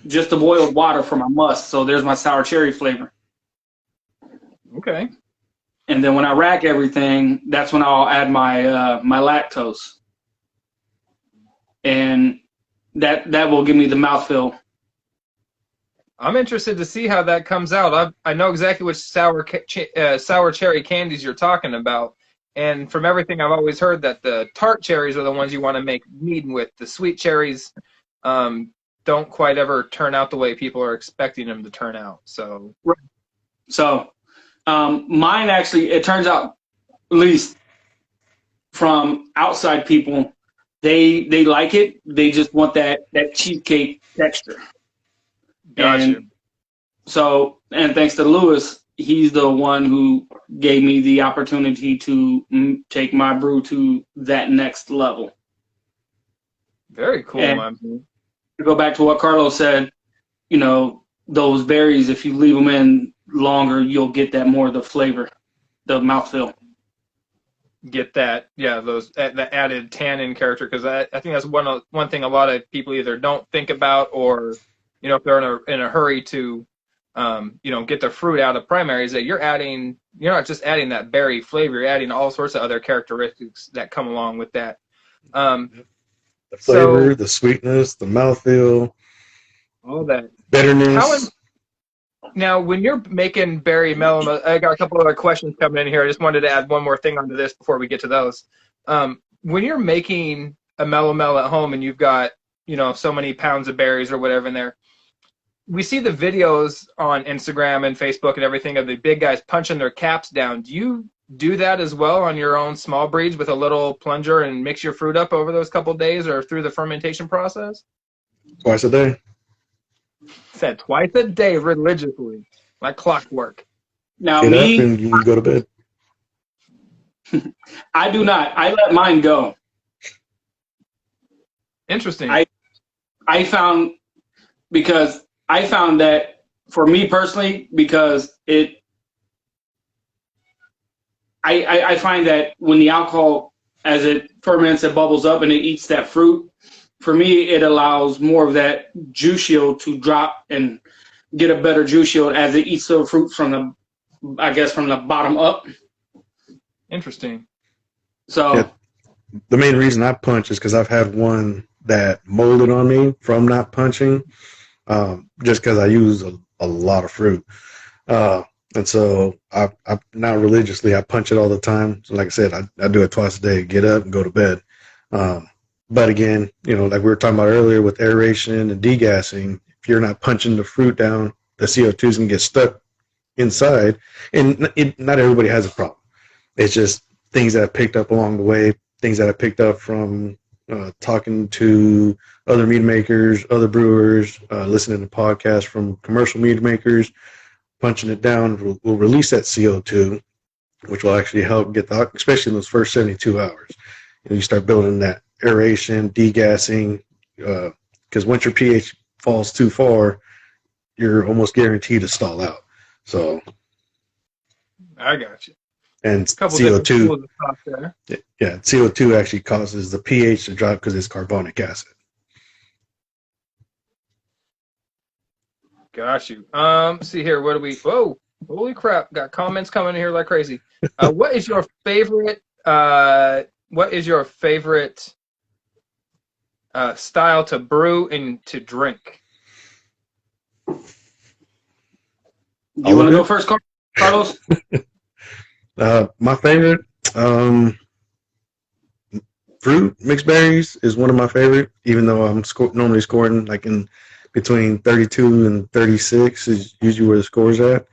boiled water for my must. So there's my sour cherry flavor. Okay. And then when I rack everything, that's when I'll add my my lactose, and that will give me the mouthfeel. I'm interested to see how that comes out. I know exactly which sour cherry candies you're talking about, and from everything I've always heard that the tart cherries are the ones you want to make mead with. The sweet cherries don't quite ever turn out the way people are expecting them to turn out. So, right. So mine actually, it turns out, at least from outside people, they like it. They just want that cheesecake texture. Gotcha. And thanks to Lewis, he's the one who gave me the opportunity to take my brew to that next level. Very cool, man. To go back to what Carlos said, those berries, if you leave them in longer, you'll get that more of the flavor, the mouthfeel. Get that, the added tannin character, because I think that's one thing a lot of people either don't think about, or if they're in a hurry to get the fruit out of primaries, that you're not just adding that berry flavor, you're adding all sorts of other characteristics that come along with that. The flavor, the sweetness, the mouthfeel, all that bitterness. Now, when you're making berry mellow, I got a couple other questions coming in here. I just wanted to add one more thing onto this before we get to those. When you're making a mellow at home and you've got so many pounds of berries or whatever in there, we see the videos on Instagram and Facebook and everything of the big guys punching their caps down. Do you do that as well on your own small breeds with a little plunger and mix your fruit up over those couple days or through the fermentation process? Twice a day. Said twice a day religiously, like clockwork. Now Get up me, and you go to bed. I do not. I let mine go. Interesting. I found that for me personally, because I find that when the alcohol, as it ferments, it bubbles up and it eats that fruit, for me, it allows more of that juice yield to drop and get a better juice yield as it eats the fruit from the bottom up. Interesting. So Yeah. The main reason I punch is because I've had one that molded on me from not punching, just because I use a lot of fruit. And so I now religiously, I punch it all the time. So like I said, I do it twice a day, get up and go to bed. But again, like we were talking about earlier with aeration and degassing, if you're not punching the fruit down, the CO2 is going to get stuck inside. And not everybody has a problem. It's just things that I picked up along the way, things that I picked up from talking to other mead makers, other brewers, listening to podcasts from commercial mead makers. Punching it down will release that CO2, which will actually help get especially in those first 72 hours. And you start building that aeration, degassing, because once your pH falls too far, you're almost guaranteed to stall out. So I got you. And CO2, yeah, CO2 actually causes the pH to drop because it's carbonic acid. Got you. See here. What do we? Whoa! Holy crap! Got comments coming in here like crazy. What is your favorite? What is your favorite style to brew and to drink? You want to go first, Carlos? My favorite, fruit mixed berries is one of my favorite, even though I'm normally scoring like in between 32 and 36 is usually where the score's at.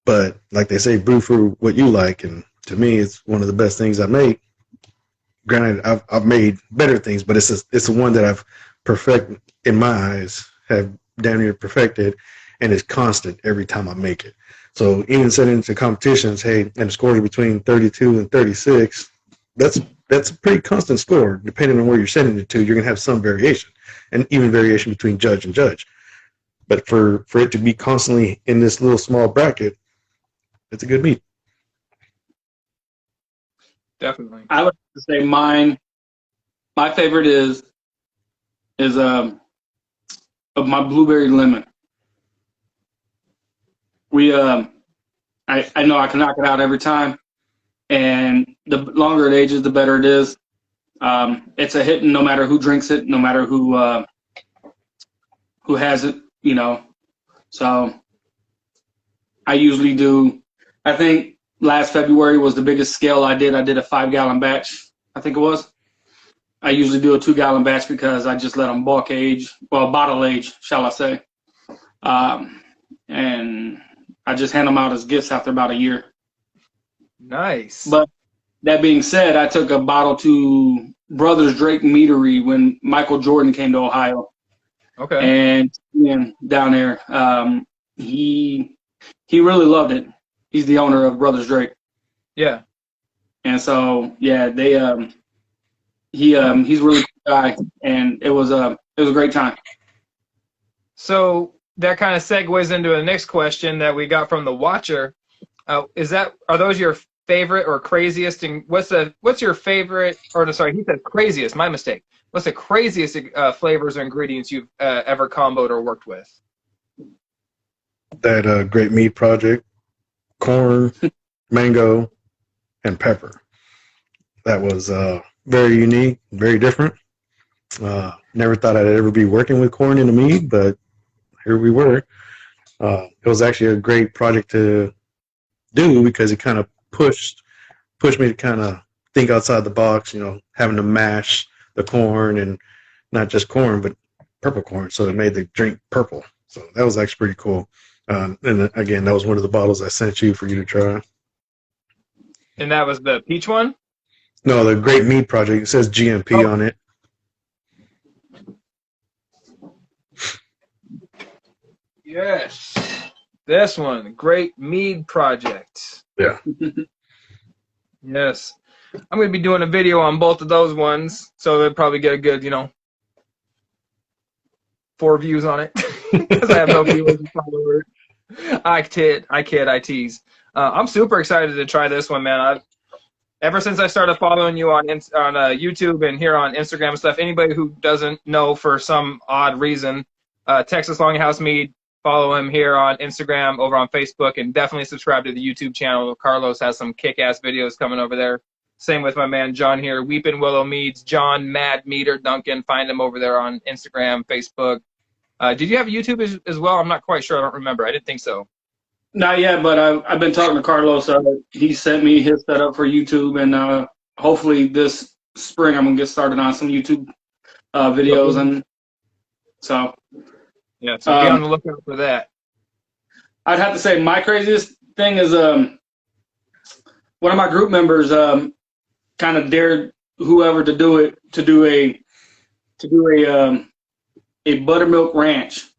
But like they say, brew for what you like, and to me, it's one of the best things I make. Granted, I've made better things, but it's the one that I've perfected in my eyes, have damn near perfected, and it's constant every time I make it. So even setting into competitions, hey, and the scores are between 32 and 36, that's a pretty constant score. Depending on where you're setting it to, you're gonna have some variation, and even variation between judge and judge. But for it to be constantly in this little small bracket, it's a good meat. Definitely. I would have to say mine. My favorite is of my blueberry lemon. I know I can knock it out every time, and the longer it ages, the better it is. It's a hit, no matter who drinks it, no matter who has it, So I usually do. I think last February was the biggest scale I did. I did a 5-gallon batch, I think it was. I usually do a 2-gallon batch because I just let them bottle age, shall I say. And I just hand them out as gifts after about a year. Nice. But that being said, I took a bottle to Brothers Drake Meadery when Michael Jordan came to Ohio. Okay. And down there, he really loved it. He's the owner of Brothers Drake. Yeah. And so, yeah, he's a really cool guy, and it was a great time. So that kind of segues into the next question that we got from the watcher. Are those your favorite or craziest? And what's your favorite? Or sorry, he said craziest. My mistake. What's the craziest flavors or ingredients you've ever comboed or worked with? That Great Mead Project, corn, mango, and pepper. That was very unique, very different. Never thought I'd ever be working with corn in a mead, but here we were. It was actually a great project to do because it kind of pushed me to kind of think outside the box, having to mash the corn, and not just corn, but purple corn. So it made the drink purple. So that was actually pretty cool. And again, that was one of the bottles I sent you for you to try. And that was the peach one? No, the Great Mead Project. It says GMP on it. Yes. This one, Great Mead Project. Yeah. Yes. I'm going to be doing a video on both of those ones, so they'll probably get a good, 4 views on it. Because I have no viewers and followers. I tease. I'm super excited to try this one, man. Ever since I started following you on YouTube and here on Instagram and stuff, anybody who doesn't know for some odd reason, Texas Longhouse Mead, follow him here on Instagram, over on Facebook, and definitely subscribe to the YouTube channel. Carlos has some kick-ass videos coming over there. Same with my man John here, Weeping Willow Meads, John Mad Meader Duncan. Find him over there on Instagram, Facebook. Did you have YouTube as well? I'm not quite sure. I don't remember. I didn't think so. Not yet, but I've been talking to Carlos. He sent me his setup for YouTube, and hopefully this spring I'm gonna get started on some YouTube videos, and so yeah. So be on the lookout for that. I'd have to say my craziest thing is one of my group members kind of dared whoever to do a buttermilk ranch.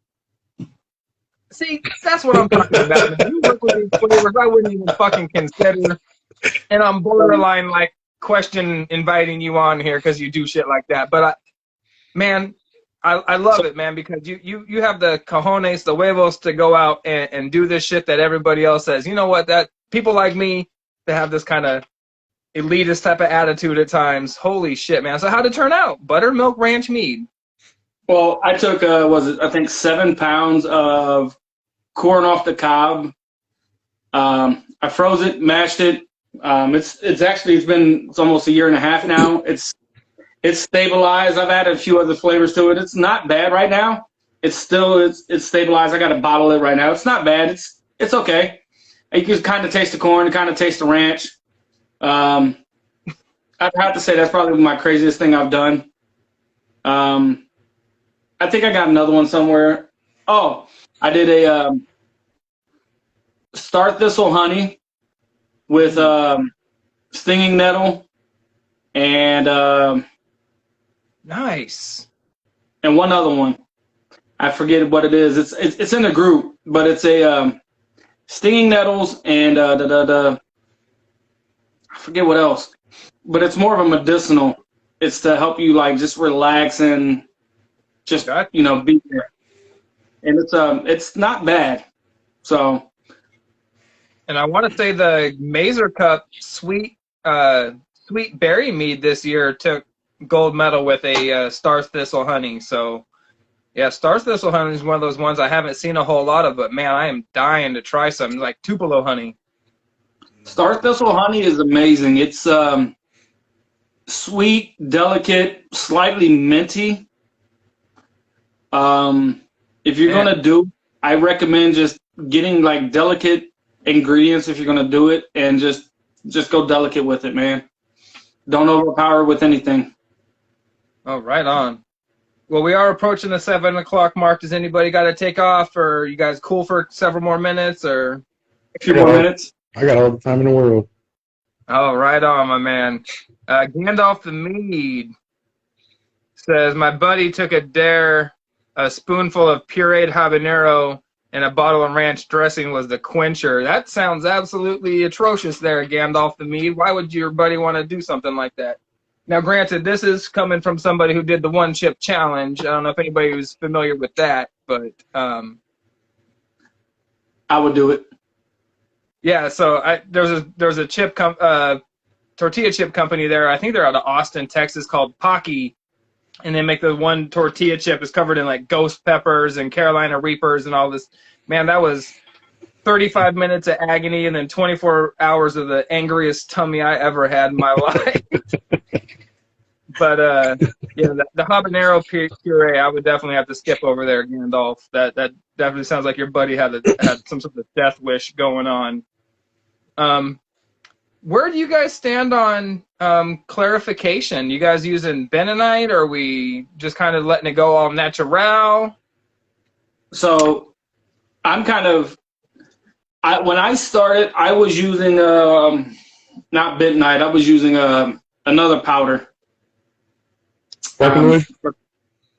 See, that's what I'm talking about, man. You work with these flavors I wouldn't even fucking consider, and I'm borderline like question inviting you on here because you do shit like that. But I love it, man, because you have the cojones, the huevos to go out and do this shit that everybody else says. You know what? That people like me that have this kind of elitist type of attitude at times. Holy shit, man. So how'd it turn out? Buttermilk ranch mead. Well, I took, I think 7 pounds of corn off the cob. I froze it, mashed it. It's almost a year and a half now. It's stabilized. I've added a few other flavors to it. It's not bad right now. It's stabilized. I got to bottle it right now. It's not bad. It's okay. You can kind of taste the corn, kind of taste the ranch. I'd have to say that's probably my craziest thing I've done. I think I got another one somewhere. Oh, I did a star thistle honey with stinging nettle and nice. And one other one. I forget what it is. It's in a group, but it's a stinging nettles and I forget what else. But it's more of a medicinal. It's to help you like just relax and just be there. And it's not bad. So. And I want to say the Mazer Cup sweet berry mead this year took gold medal with a star thistle honey. So yeah, star thistle honey is one of those ones I haven't seen a whole lot of, but man, I am dying to try something like Tupelo honey. Star thistle honey is amazing. It's sweet, delicate, slightly minty. If you're gonna do, I recommend just getting like delicate ingredients if you're gonna do it, and just go delicate with it, man. Don't overpower with anything. Oh, right on. Well, we are approaching the 7 o'clock mark. Does anybody got to take off, or are you guys cool for several more minutes, or a few more minutes? I got all the time in the world. Oh, right on, my man. Gandalf the Mead says, my buddy took a spoonful of pureed habanero and a bottle of ranch dressing was the quencher. That sounds absolutely atrocious there, Gandalf the Mead. Why would your buddy want to do something like that? Now, granted, this is coming from somebody who did the one-chip challenge. I don't know if anybody was familiar with that, but I would do it. Yeah, so there's a tortilla chip company there. I think they're out of Austin, Texas, called Pocky, and they make the one tortilla chip is covered in like ghost peppers and Carolina Reapers and all this. Man, that was 35 minutes of agony and then 24 hours of the angriest tummy I ever had in my life. But yeah, the habanero puree, I would definitely have to skip over there, Gandalf. That definitely sounds like your buddy had some sort of death wish going on. Where do you guys stand on clarification? You guys using bentonite, or are we just kind of letting it go all natural? So I'm kind of, when I started, I was using not bentonite. I was using another powder. Sparkaloid?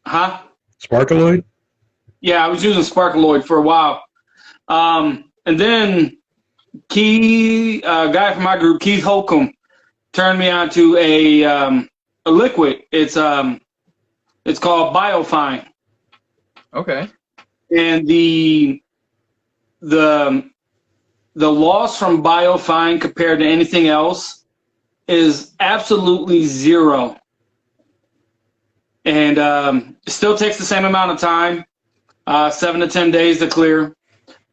Huh? Sparkaloid? Yeah, I was using Sparkaloid for a while. And then a guy from my group, Keith Holcomb, turned me on to a liquid. It's called Biofine. Okay. And the loss from Biofine compared to anything else is absolutely zero. And it still takes the same amount of time, 7 to 10 days to clear.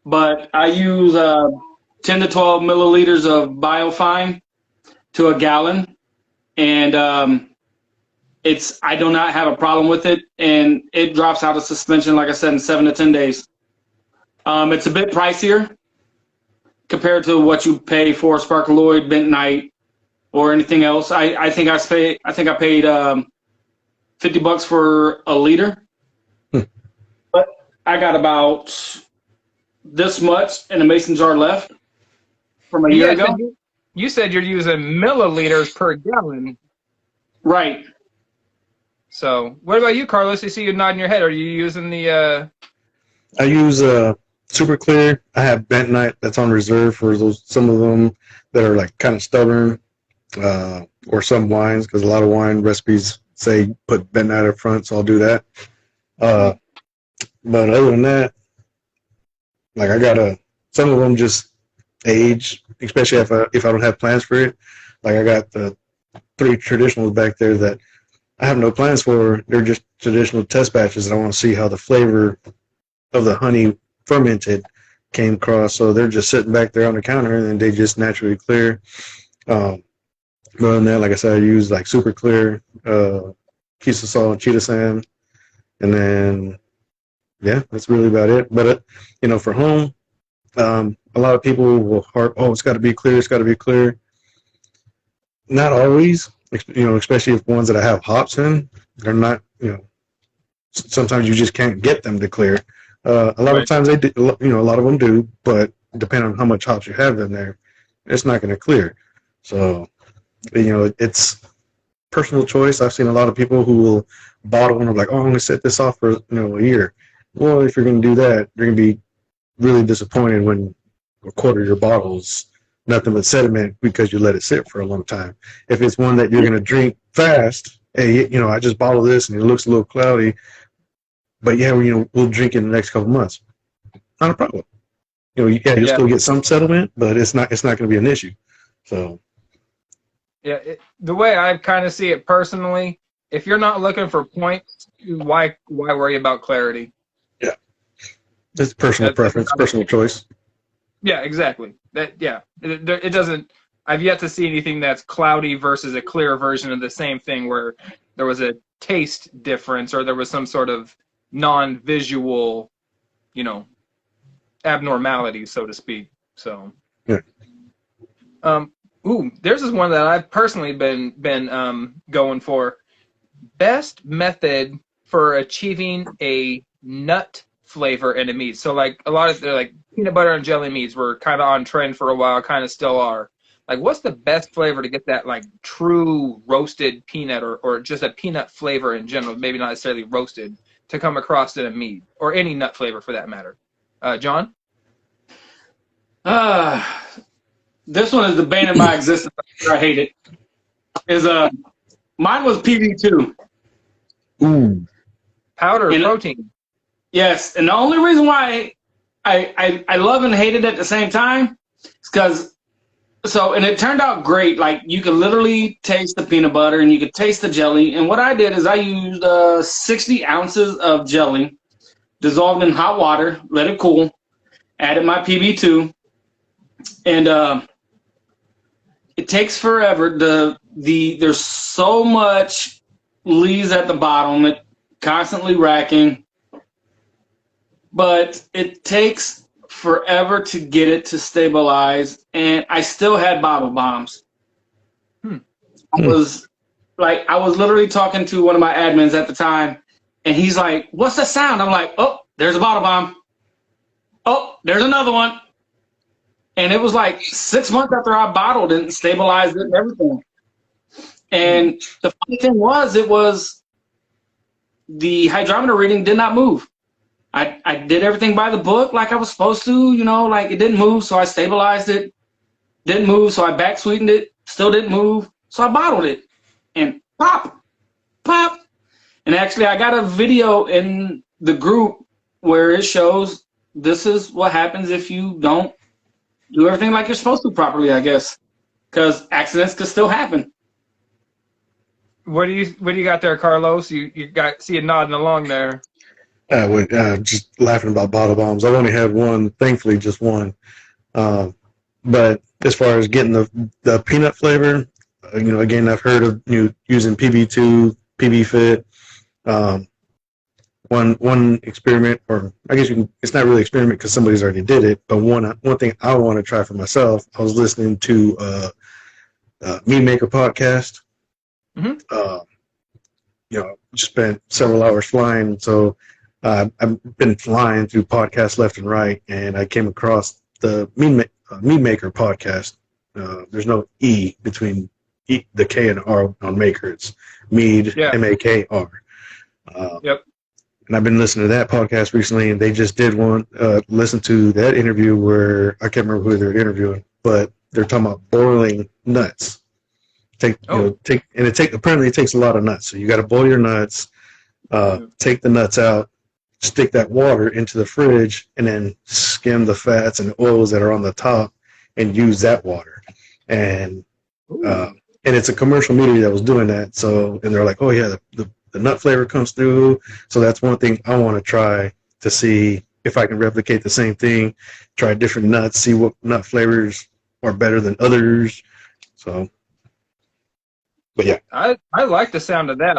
But I use 10 to 12 milliliters of Biofine to a gallon. And I do not have a problem with it. And it drops out of suspension, like I said, in 7 to 10 days. It's a bit pricier compared to what you pay for Sparkaloid, Bentonite, or anything else. I think I paid $50 for a liter. But I got about this much in a mason jar left from a year ago. You said you're using milliliters per gallon. Right. So what about you, Carlos? I see you nodding your head. Are you using the I use Super Clear. I have Bentonite that's on reserve for some of them that are like kind of stubborn, or some wines, because a lot of wine recipes say put Bentonite up front, so I'll do that. But other than that, like I got some of them just age, especially if I don't have plans for it. Like I got the 3 traditionals back there that I have no plans for. They're just traditional test batches, and I want to see how the flavor of the honey fermented came across. So they're just sitting back there on the counter, and they just naturally clear. But other than that, like I said, I use like Super Clear, Kisa Salt, Cheetah Sand, and then yeah, that's really about it. But for home, a lot of people will harp, oh, it's got to be clear, it's got to be clear. Not always, especially if ones that I have hops in, they're not, sometimes you just can't get them to clear. A lot of times they do, a lot of them do, but depending on how much hops you have in there, it's not going to clear. So, it's personal choice. I've seen a lot of people who will bottle and are like, oh, I'm going to set this off for, a year. Well, if you're going to do that, you're going to be really disappointed when a quarter of your bottle is nothing but sediment because you let it sit for a long time. If it's one that you're going to drink fast, hey, I just bottled this and it looks a little cloudy, but yeah, we'll drink it in the next couple months. Not a problem. You'll still get some settlement, but it's not going to be an issue. So. Yeah, the way I kind of see it personally, if you're not looking for points, why worry about clarity? Yeah, it's personal preference, personal choice. Yeah, exactly. It doesn't. I've yet to see anything that's cloudy versus a clear version of the same thing where there was a taste difference or there was some sort of non-visual, abnormality, so to speak. So. Yeah. There's this one that I've personally been going for. Best method for achieving a nut flavor in a mead. So like a lot of they're like peanut butter and jelly meads were kind of on trend for a while, kind of still are. Like what's the best flavor to get that like true roasted peanut or just a peanut flavor in general, maybe not necessarily roasted, to come across in a mead or any nut flavor for that matter? John? This one is the bane of my existence. I hate it. Mine was PB2. Ooh. Powder protein. Yes, and the only reason why I love and hate it at the same time is because and it turned out great. Like you could literally taste the peanut butter and you could taste the jelly. And what I did is I used 60 ounces of jelly, dissolved in hot water, let it cool, added my PB2, and it takes forever. There's so much lees at the bottom, it constantly racking, but it takes forever to get it to stabilize. And I still had bottle bombs. I was literally talking to one of my admins at the time, and he's like, "What's the sound?" I'm like, "Oh, there's a bottle bomb. Oh, there's another one." And it was like 6 months after I bottled it and stabilized it and everything. And the funny thing was, the hydrometer reading did not move. I did everything by the book like I was supposed to, you know, like it didn't move, so I stabilized it. Didn't move, so I back sweetened it. Still didn't move, so I bottled it. And pop, pop. And actually, I got a video in the group where it shows this is what happens if you don't do everything like you're supposed to properly, I guess, because accidents could still happen. What do you got there, Carlos? You got see it nodding along there. Just laughing about bottle bombs. I've only had one, thankfully, just one. But as far as getting the peanut flavor, you know, again, I've heard of using PB2, PB Fit. One experiment, or I guess it's not really experiment because somebody's already did it. But one thing I want to try for myself, I was listening to Mead Maker podcast. Mm-hmm. You know, just spent several hours flying, so I've been flying through podcasts left and right, and I came across the Mead Maker podcast. There's no E between the K and R on Maker. It's Mead, yeah. MAKR. Yep. And I've been listening to that podcast recently, and they just did one. Listen to that interview where I can't remember who they're interviewing, but they're talking about boiling nuts. Apparently it takes a lot of nuts. So you got to boil your nuts, take the nuts out, stick that water into the fridge, and then skim the fats and oils that are on the top, and use that water. And it's a commercial media that was doing that. So, and they're like, oh yeah, the nut flavor comes through. So that's one thing I want to try to see if I can replicate the same thing. Try different nuts, see what nut flavors are better than others. So. But yeah, I like the sound of that.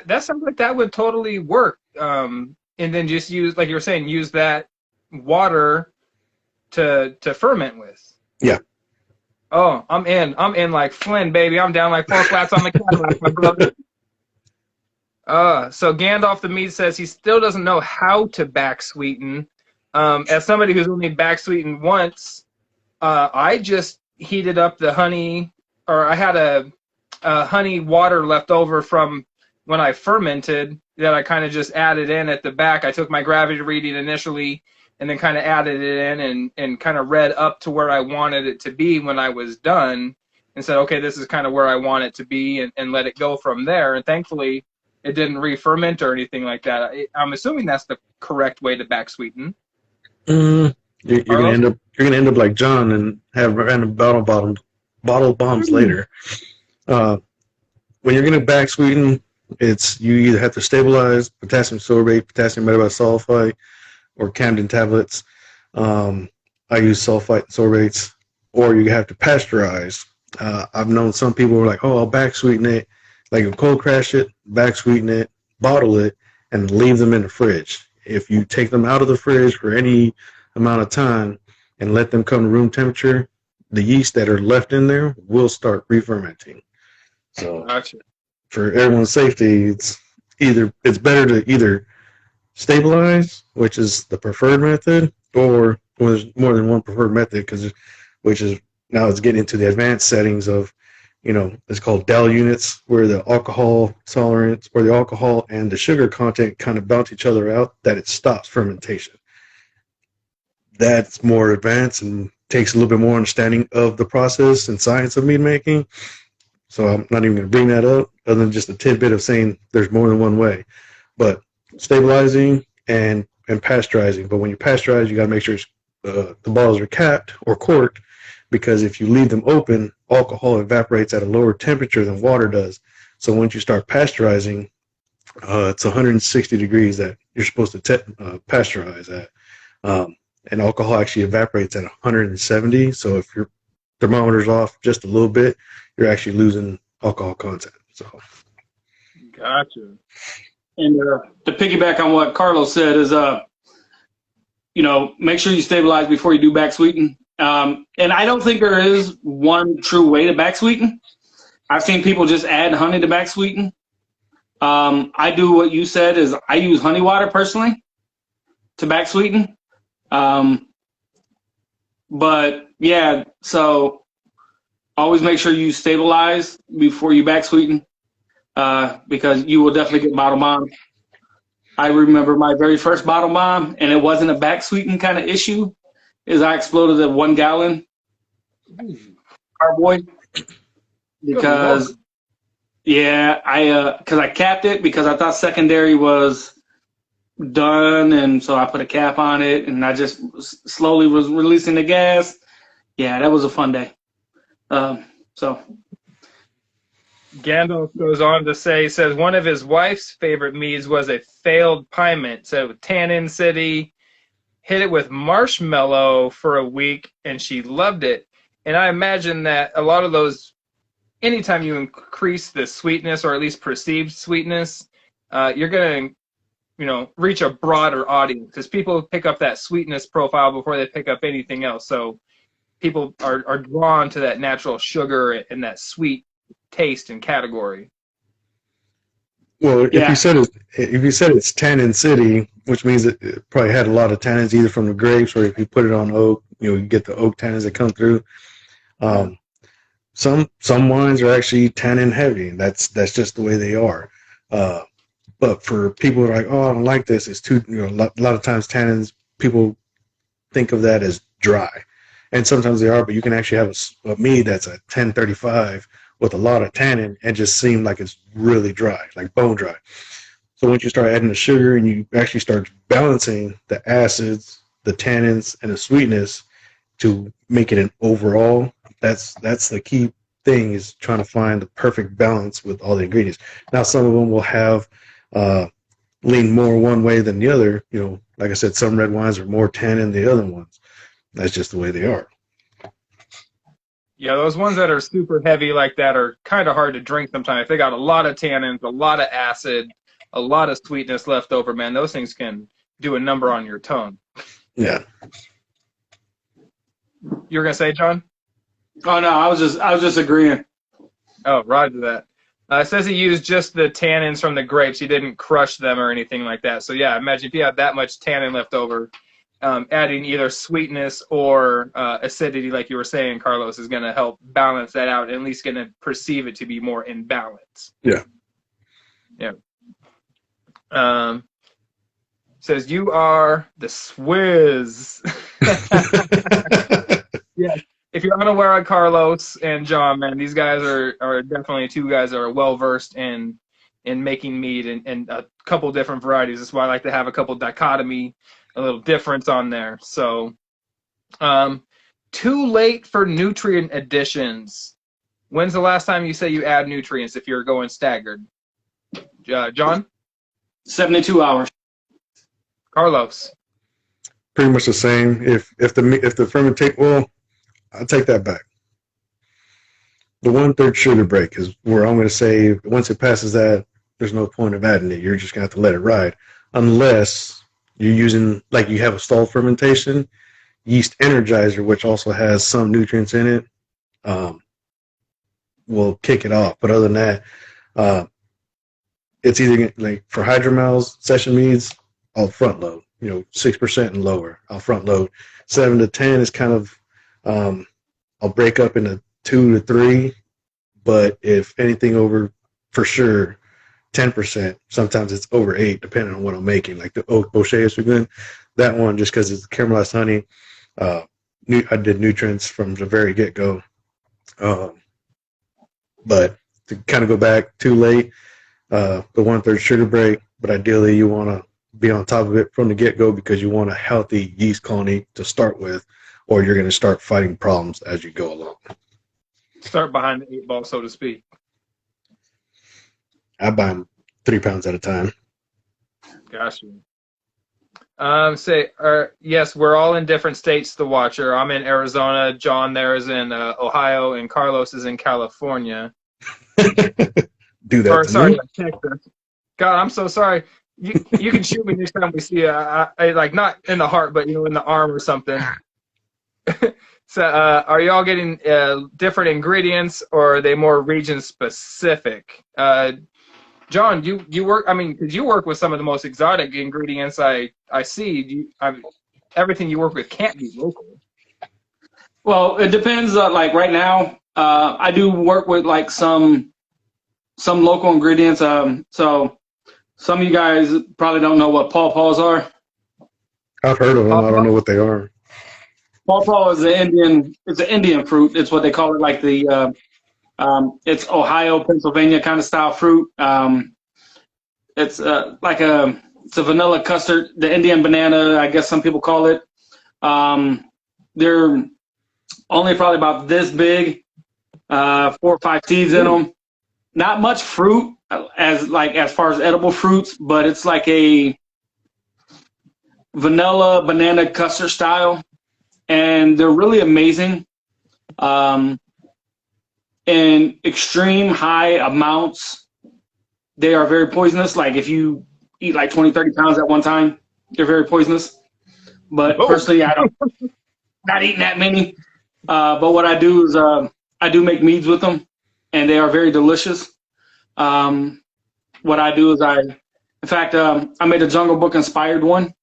That sounds like that would totally work. And then just use, like you were saying, use that water to ferment with. Yeah. Oh, I'm in like Flynn, baby. I'm down like 4 flats on the Cadillac, my brother. So Gandalf the Mead says he still doesn't know how to back sweeten. As somebody who's only back sweetened once, I just heated up the honey. Or I had a honey water left over from when I fermented that I kind of just added in at the back. I took my gravity reading initially and then kind of added it in and kind of read up to where I wanted it to be when I was done and said, okay, this is kind of where I want it to be, and let it go from there. And thankfully, it didn't re-ferment or anything like that. I'm assuming that's the correct way to back sweeten. You're gonna end up like John and have random bottle bombs later. When you're going to back sweeten, you either have to stabilize potassium sorbate, potassium metabisulfite, or Camden tablets. I use sulfite and sorbates, or you have to pasteurize. I've known some people who are like, oh, I'll back sweeten it, like cold crash it, back sweeten it, bottle it, and leave them in the fridge. If you take them out of the fridge for any amount of time and let them come to room temperature, the yeast that are left in there will start re-fermenting. So gotcha. For everyone's safety, it's better to either stabilize, which is the preferred method, or there's more than one preferred method, which is now it's getting into the advanced settings of, you know, it's called DAL units, where the alcohol tolerance or the alcohol and the sugar content kind of bounce each other out, that it stops fermentation. That's more advanced and takes a little bit more understanding of the process and science of mead making. So I'm not even going to bring that up, other than just a tidbit of saying there's more than one way. But stabilizing and pasteurizing. But when you pasteurize, you got to make sure the bottles are capped or corked, because if you leave them open, alcohol evaporates at a lower temperature than water does. So once you start pasteurizing, it's 160 degrees that you're supposed to pasteurize at. And alcohol actually evaporates at 170. So if your thermometer's off just a little bit, you're actually losing alcohol content. So, gotcha. And to piggyback on what Carlos said is, make sure you stabilize before you do back sweeten. And I don't think there is one true way to back sweeten. I've seen people just add honey to back sweeten. I do what you said is I use honey water personally to back sweeten. But yeah, so always make sure you stabilize before you back sweeten, because you will definitely get bottle bombed. I remember my very first bottle bomb, and it wasn't a back sweeten kind of issue, is I exploded a 1 gallon carboy because I capped it because I thought secondary was done, and so I put a cap on it, and I just slowly was releasing the gas. Yeah, that was a fun day. So Gandalf goes on to say, says one of his wife's favorite meads was a failed piment. So Tannin City, hit it with marshmallow for a week, and she loved it. And I imagine that a lot of those, anytime you increase the sweetness or at least perceived sweetness, you're going to, reach a broader audience because people pick up that sweetness profile before they pick up anything else. So people are drawn to that natural sugar and that sweet taste and category. Well, if you said it's tannin city, which means it probably had a lot of tannins either from the grapes, or if you put it on oak, you get the oak tannins that come through. Some wines are actually tannin heavy, and that's just the way they are. But for people who are like, oh, I don't like this, it's too. A lot of times tannins, people think of that as dry, and sometimes they are. But you can actually have a mead that's a 1035 with a lot of tannin and just seem like it's really dry, like bone dry. So once you start adding the sugar and you actually start balancing the acids, the tannins, and the sweetness to make it an overall, that's the key thing, is trying to find the perfect balance with all the ingredients. Now, some of them will have lean more one way than the other. Like I said, some red wines are more tannin than the other ones. That's just the way they are. Yeah, those ones that are super heavy like that are kind of hard to drink sometimes. If they got a lot of tannins, a lot of acid, a lot of sweetness left over, man, those things can do a number on your tongue. Yeah. You were gonna say, John? Oh no, I was just agreeing. Oh, roger that. It says he used just the tannins from the grapes. He didn't crush them or anything like that. So yeah, imagine if you have that much tannin left over, adding either sweetness or acidity, like you were saying, Carlos, is going to help balance that out, and at least going to perceive it to be more in balance. Yeah. Yeah. Says you are the Swizz. Yeah. If you're unaware of Carlos and John, man, these guys are definitely two guys that are well versed in making mead and a couple different varieties. That's why I like to have a couple dichotomy, a little difference on there. So, too late for nutrient additions. When's the last time you say you add nutrients if you're going staggered? John? 72 hours. Carlos? Pretty much the same. If the fermentation, well, I'll take that back. The 1/3 sugar break is where I'm going to say once it passes that, there's no point of adding it. You're just going to have to let it ride. Unless you're using, like you have a stalled fermentation, yeast energizer, which also has some nutrients in it, will kick it off. But other than that, it's either like for hydromels, session meads, I'll front load. 6% and lower, I'll front load. 7 to 10 is kind of, I'll break up into 2 to 3. But if anything over, for sure, 10%, sometimes it's over 8, depending on what I'm making. Like the oak bochet are good. That one, just because it's caramelized honey, I did nutrients from the very get-go. But to kind of go back too late, the 1/3 sugar break, but ideally you want to be on top of it from the get-go because you want a healthy yeast colony to start with, or you're going to start fighting problems as you go along. Start behind the 8 ball, so to speak. I buy them 3 pounds at a time. Gotcha. Yes, we're all in different states, the Watcher. I'm in Arizona. John there is in Ohio, and Carlos is in California. Do that. Sorry, Texas. God, I'm so sorry. You can shoot me next time we see you. I like not in the heart, but in the arm or something. So, are y'all getting different ingredients, or are they more region specific? John, you work. I mean, because you work with some of the most exotic ingredients I see. Everything you work with can't be local. Well, it depends. Like right now, I do work with like some local ingredients. So Some of you guys probably don't know what pawpaws are. I've heard of them. I don't know what they are. Pawpaw is it's an Indian fruit. It's what they call it, like it's Ohio, Pennsylvania kind of style fruit. It's it's a vanilla custard, the Indian banana, I guess some people call it. They're only probably about this big, 4 or 5 seeds in them. Not much fruit as far as edible fruits, but it's like a vanilla banana custard style, and they're really amazing. In extreme high amounts, they are very poisonous. Like if you eat like 20, 30 pounds at one time, they're very poisonous. But personally, I don't not eating that many. But what I do is I do make meads with them, and they are very delicious. What I do is I made a Jungle Book inspired one.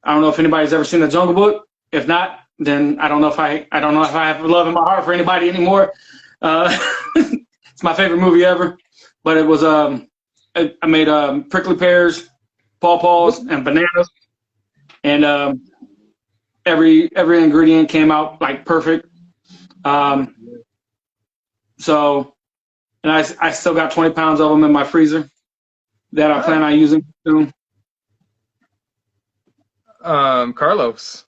I don't know if anybody's ever seen the Jungle Book. If not, then I don't know if I have love in my heart for anybody anymore. It's my favorite movie ever. But it was I made prickly pears, pawpaws, and bananas, and every ingredient came out like perfect. So, and I still got 20 pounds of them in my freezer that I plan on using soon. Carlos.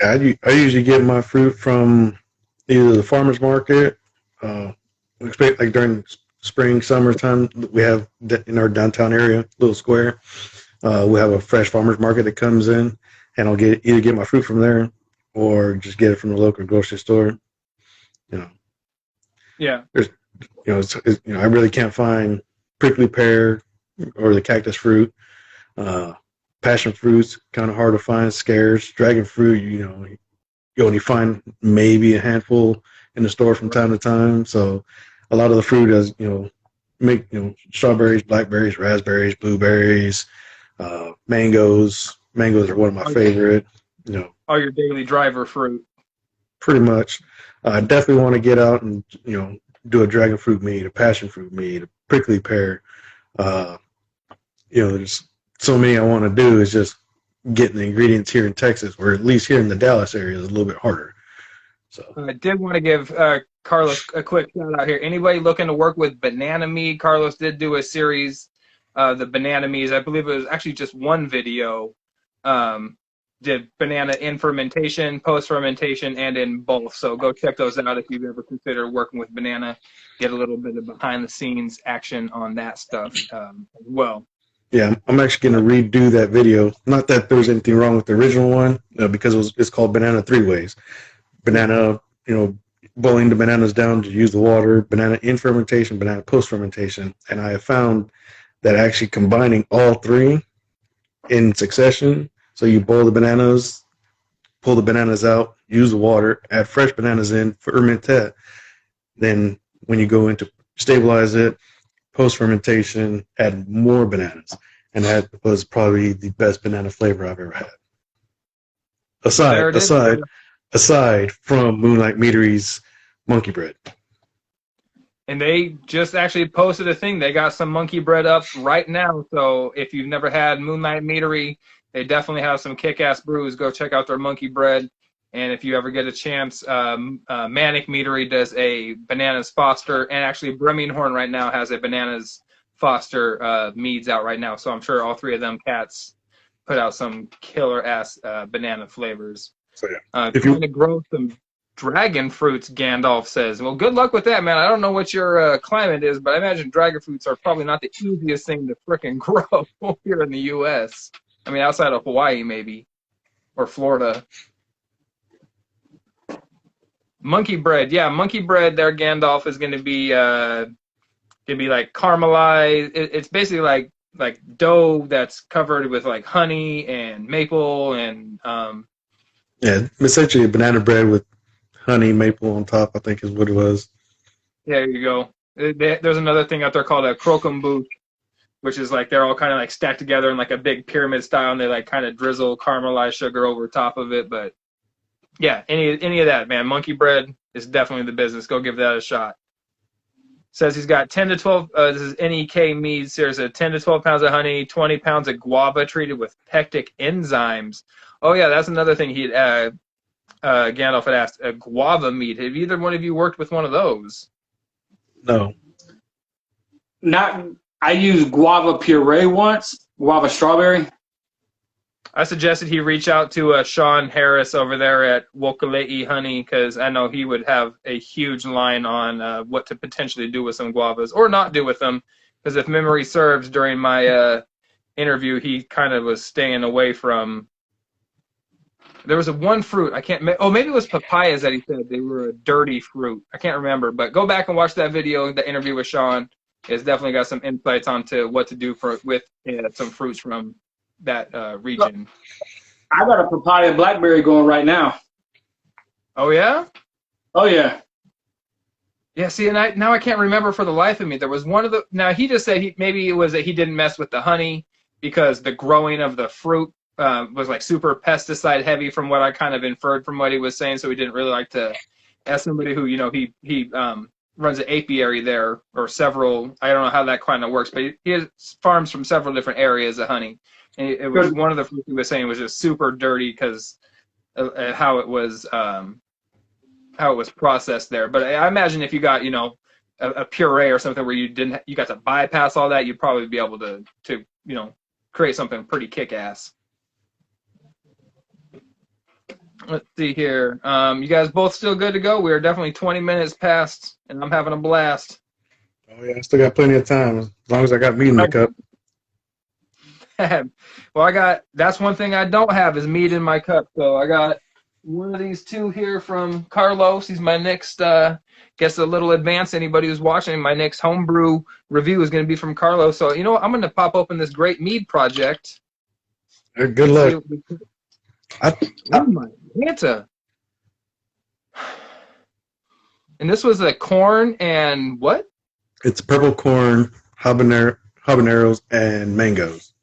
Yeah, I usually get my fruit from either the farmer's market, like during spring, summertime, we have in our downtown area, little square, we have a fresh farmer's market that comes in, and I'll either get my fruit from there or just get it from the local grocery store. Yeah. I really can't find prickly pear or the cactus fruit. Passion fruit's kind of hard to find, scarce. Dragon fruit, you only find maybe a handful in the store from time to time. So a lot of the fruit is, strawberries, blackberries, raspberries, blueberries, mangoes. Mangoes are one of my favorite. All your daily driver fruit. Pretty much. I definitely want to get out and, do a dragon fruit mead, a passion fruit mead, a prickly pear. There's so many I want to do. Is just getting the ingredients here in Texas, or at least here in the Dallas area, is a little bit harder. So I did want to give Carlos a quick shout out here. Anybody looking to work with banana mead? Carlos did do a series, the banana meads. I believe it was actually just one video. Did banana in fermentation, post fermentation, and in both. So go check those out if you've ever considered working with banana. Get a little bit of behind the scenes action on that stuff as well. Yeah, I'm actually going to redo that video. Not that there was anything wrong with the original one, because it's called Banana 3 Ways. Banana, boiling the bananas down to use the water, banana in fermentation, banana post fermentation. And I have found that actually combining all three in succession, so you boil the bananas, pull the bananas out, use the water, add fresh bananas in, ferment that. Then when you go into stabilize it, post-fermentation, add more bananas. And that was probably the best banana flavor I've ever had. Aside from Moonlight Meadery's monkey bread. And they just actually posted a thing. They got some monkey bread up right now. So if you've never had Moonlight Meadery, they definitely have some kick-ass brews. Go check out their monkey bread. And if you ever get a chance, Manic Meadery does a Bananas Foster, and actually Birmingham right now has a Bananas Foster meads out right now. So I'm sure all three of them cats put out some killer-ass banana flavors. So yeah, if you want to grow some dragon fruits, Gandalf says. Well, good luck with that, man. I don't know what your climate is, but I imagine dragon fruits are probably not the easiest thing to frickin' grow here in the U.S. I mean, outside of Hawaii, maybe, or Florida. Monkey bread, yeah, monkey bread. There, Gandalf is going to be like caramelized. It's basically like dough that's covered with like honey and maple and yeah, essentially a banana bread with honey maple on top, I think is what it was. There you go. There's another thing out there called a croquembouche, which is like they're all kind of like stacked together in like a big pyramid style, and they like kind of drizzle caramelized sugar over top of it. But yeah, any of that, man. Monkey bread is definitely the business. Go give that a shot. Says he's got 10 to 12. This is NEK Mead. There's a 10 to 12 pounds of honey, 20 pounds of guava treated with pectic enzymes. Oh yeah, that's another thing Gandalf had asked. A guava mead. Have either one of you worked with one of those? No. Not. I used guava puree once. Guava strawberry. I suggested he reach out to Sean Harris over there at Wokalei Honey, because I know he would have a huge line on what to potentially do with some guavas or not do with them. Because if memory serves, during my interview, he kind of was staying away from. There was one fruit I can't. Oh, maybe it was papayas that he said they were a dirty fruit. I can't remember, but go back and watch that video. The interview with Sean. It's definitely got some insights onto what to do with some fruits from that region. I got a papaya blackberry going right now. Oh yeah? Oh yeah. Yeah. See, and now I can't remember for the life of me. There was one of the. Now he just said maybe it was that he didn't mess with the honey because the growing of the fruit was like super pesticide heavy, from what I kind of inferred from what he was saying. So he didn't really like to. As somebody who he runs an apiary there, or several. I don't know how that kind of works, but he has farms from several different areas of honey. And it was one of the fruits he was saying was just super dirty because how it was processed there. But I imagine if you got a puree or something where you got to bypass all that, you'd probably be able to create something pretty kick-ass. Let's see here. You guys both still good to go? We are definitely 20 minutes past, and I'm having a blast. Oh yeah, I still got plenty of time as long as I got meat in my cup. Well, that's one thing I don't have is meat in my cup. So I got one of these two here from Carlos. He's my next, guess a little advance. Anybody who's watching, my next homebrew review is going to be from Carlos. So you know what? I'm going to pop open this great mead project. Good luck. Oh my Santa. And this was a corn and what? It's purple corn, habaneros, and mangoes.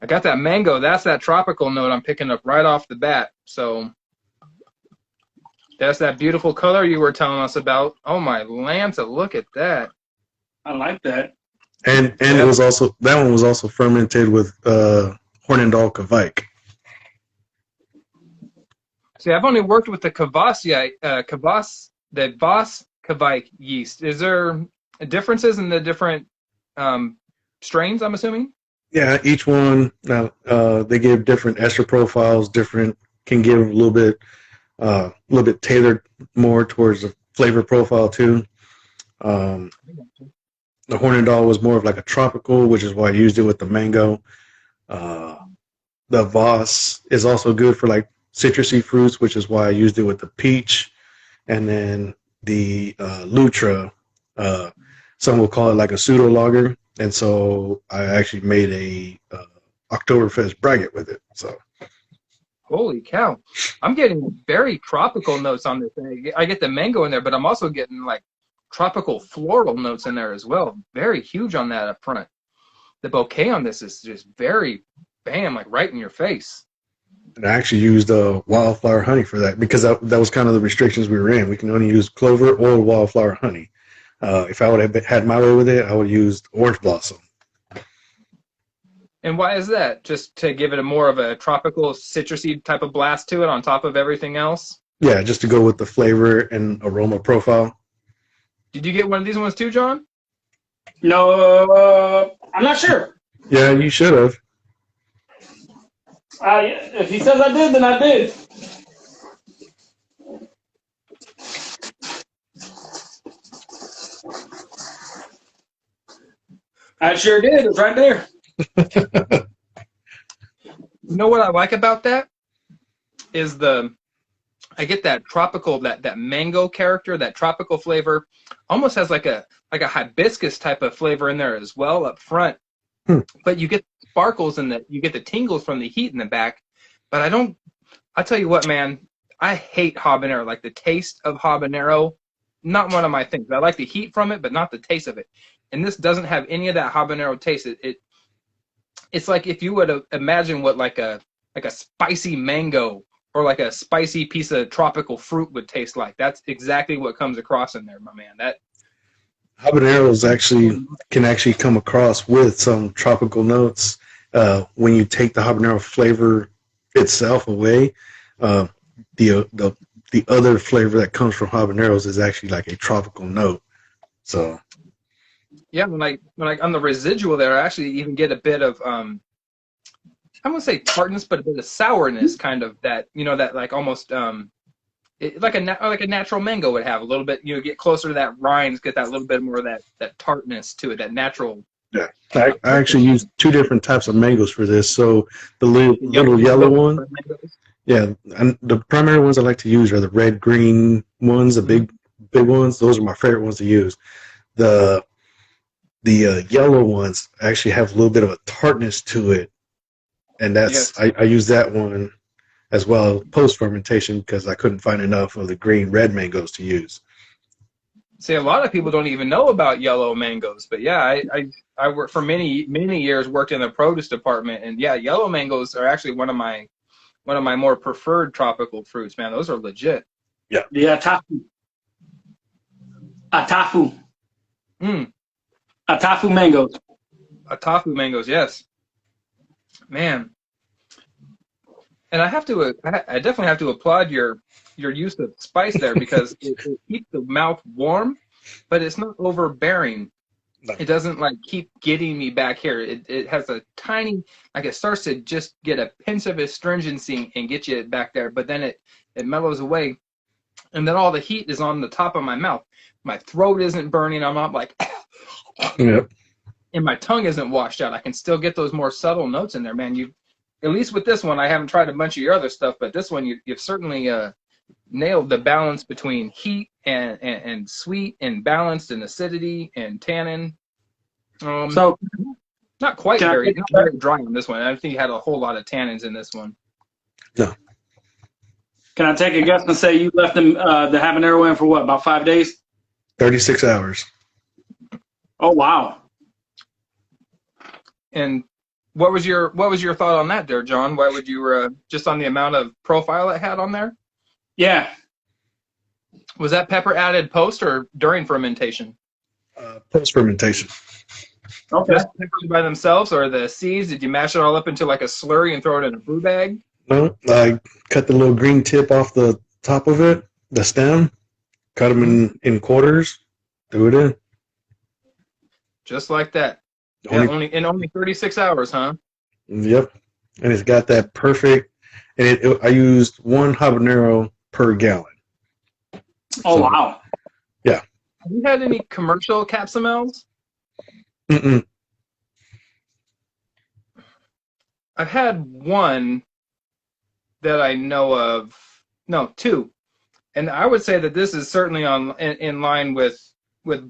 I got that mango. That's that tropical note I'm picking up right off the bat. So that's that beautiful color you were telling us about. Oh my Lanta, look at that. I like that. And it was also, that one was also fermented with Hornindal Kvike. See, I've only worked with the Voss Kvike yeast. Is there differences in the different strains, I'm assuming? Yeah, each one, they give different ester profiles, can give a little bit tailored more towards the flavor profile too. The Hornindal was more of like a tropical, which is why I used it with the mango. The Voss is also good for like citrusy fruits, which is why I used it with the peach. And then the Lutra, some will call it like a pseudo lager, and so I actually made a Oktoberfest braggot with it. So, holy cow! I'm getting very tropical notes on this thing. I get the mango in there, but I'm also getting like tropical floral notes in there as well. Very huge on that up front. The bouquet on this is just very bam, like right in your face. And I actually used wildflower honey for that because that was kind of the restrictions we were in. We can only use clover or wildflower honey. If I would have had my way with it, I would have used orange blossom. And why is that? Just to give it a more of a tropical, citrusy type of blast to it on top of everything else? Yeah, just to go with the flavor and aroma profile. Did you get one of these ones too, John? No, I'm not sure. Yeah, you should have. If he says I did, then I did. I sure did. It's right there. You know what I like about that is I get that tropical, that mango character, that tropical flavor. Almost has like a hibiscus type of flavor in there as well up front. But you get sparkles and you get the tingles from the heat in the back. But I'll tell you what, man, I hate habanero. Like the taste of habanero, not one of my things. I like the heat from it, but not the taste of it. And this doesn't have any of that habanero taste. It's like if you would imagine what like a spicy mango or like a spicy piece of tropical fruit would taste like. That's exactly what comes across in there, my man. Habaneros can actually come across with some tropical notes when you take the habanero flavor itself away. The other flavor that comes from habaneros is actually like a tropical note. So yeah, when I on the residual there, I actually even get a bit of I won't say tartness, but a bit of sourness, kind of that, that like almost like a natural mango would have a little bit. Get closer to that rind, get that little bit more of that tartness to it, that natural. Yeah, I actually use two different types of mangoes for this. So the little yellow one, yeah, and the primary ones I like to use are the red green ones, the big ones. Those are my favorite ones to use. The yellow ones actually have a little bit of a tartness to it, and that's I use that one as well post fermentation because I couldn't find enough of the green red mangoes to use. See, a lot of people don't even know about yellow mangoes, but yeah, I worked for many years, worked in the produce department, and yeah, yellow mangoes are actually one of my more preferred tropical fruits, man. Those are legit. Yeah. Yeah, tafu. Atafu. Atafu mangoes. Atafu mangoes, yes. Man. And I definitely have to applaud your use of spice there because it keeps the mouth warm, but it's not overbearing. No. It doesn't like keep getting me back here. It has a tiny, like it starts to just get a pinch of astringency and get you back there, but then it mellows away. And then all the heat is on the top of my mouth. My throat isn't burning. I'm not like, yep. And my tongue isn't washed out. I can still get those more subtle notes in there, man. At least with this one, I haven't tried a bunch of your other stuff, but this one you've certainly nailed the balance between heat and sweet and balanced and acidity and tannin. So not quite very dry on this one. I think you had a whole lot of tannins in this one. No. Can I take a guess and say you left them the habanero in for what, about 5 days? 36 hours. Oh wow. And what was your thought on that there, John? Why would you just on the amount of profile it had on there? Yeah. Was that pepper added post or during fermentation? Post fermentation. Okay. Just peppers by themselves or the seeds? Did you mash it all up into like a slurry and throw it in a brew bag? No, I cut the little green tip off the top of it, the stem, cut them in quarters, threw it in. Just like that. Only 36 hours, huh? Yep. And it's got that perfect, and I used 1 habanero per gallon. Oh, so, wow. Yeah. Have you had any commercial capsamels? Mm-mm. I've had one that I know of. No, 2. And I would say that this is certainly in line with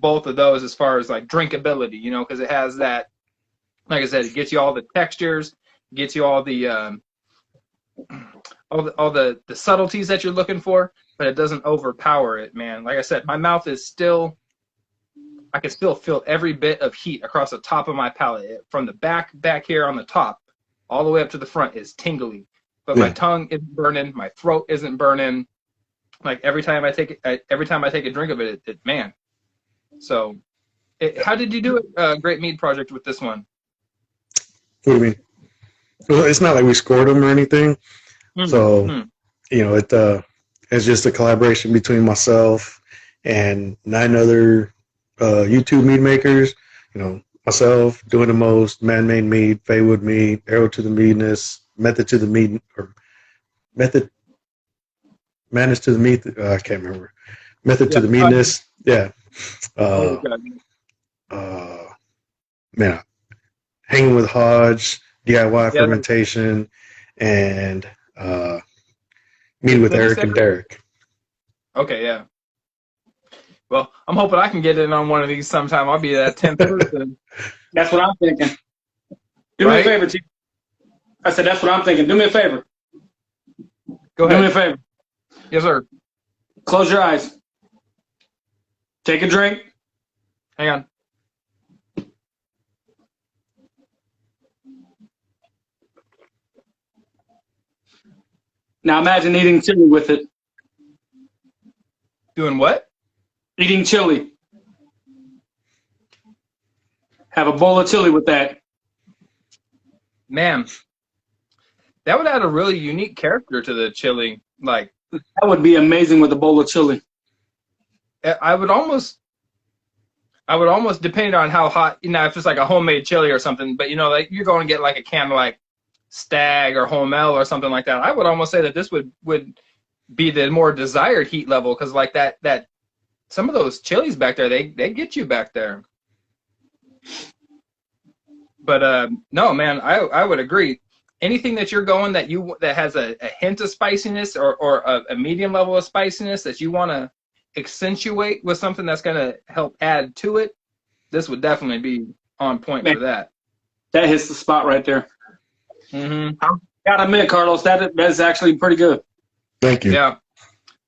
both of those as far as like drinkability, because it has that, like I said, it gets you all the textures, gets you all the subtleties that you're looking for, but it doesn't overpower it, man. Like I said, my mouth is still, I can still feel every bit of heat across the top of my palate. From the back here on the top, all the way up to the front is tingly. But my tongue isn't burning, my throat isn't burning. Like every time I take a drink of it, man. So, how did you do it, Great Mead Project, with this one? What do you mean? Well, it's not like we scored them or anything. So, it's just a collaboration between myself and 9 other YouTube mead makers. Myself doing the most, Man-Made Mead, Faywood Mead, Arrow to the Meadness, Method to the Mead, or Method Madness to the Mead. I can't remember. Method to the Meadness. Yeah. Man, Hanging with Hodge, DIY fermentation, and Mead with Eric and Derek. Okay, yeah. Well, I'm hoping I can get in on one of these sometime. I'll be that 10th person. That's what I'm thinking. Do me a favor, Chief. I said, that's what I'm thinking. Do me a favor. Go ahead. Do me a favor. Yes, sir. Close your eyes. Take a drink. Hang on. Now imagine eating chili with it. Doing what? Eating chili. Have a bowl of chili with that. Man, that would add a really unique character to the chili. Like, that would be amazing with a bowl of chili. I would almost, depending on how hot, if it's like a homemade chili or something, but like you're going to get like a can of like Stag or Hormel or something like that. I would almost say that this would be the more desired heat level, because like that some of those chilies back there, they get you back there. But no, man, I would agree. Anything that you're going that has a hint of spiciness or a medium level of spiciness that you want to accentuate with something that's going to help add to it, this would definitely be on point for that. That hits the spot right there. Mm-hmm. I gotta admit, Carlos, that's actually pretty good. Thank you. Yeah.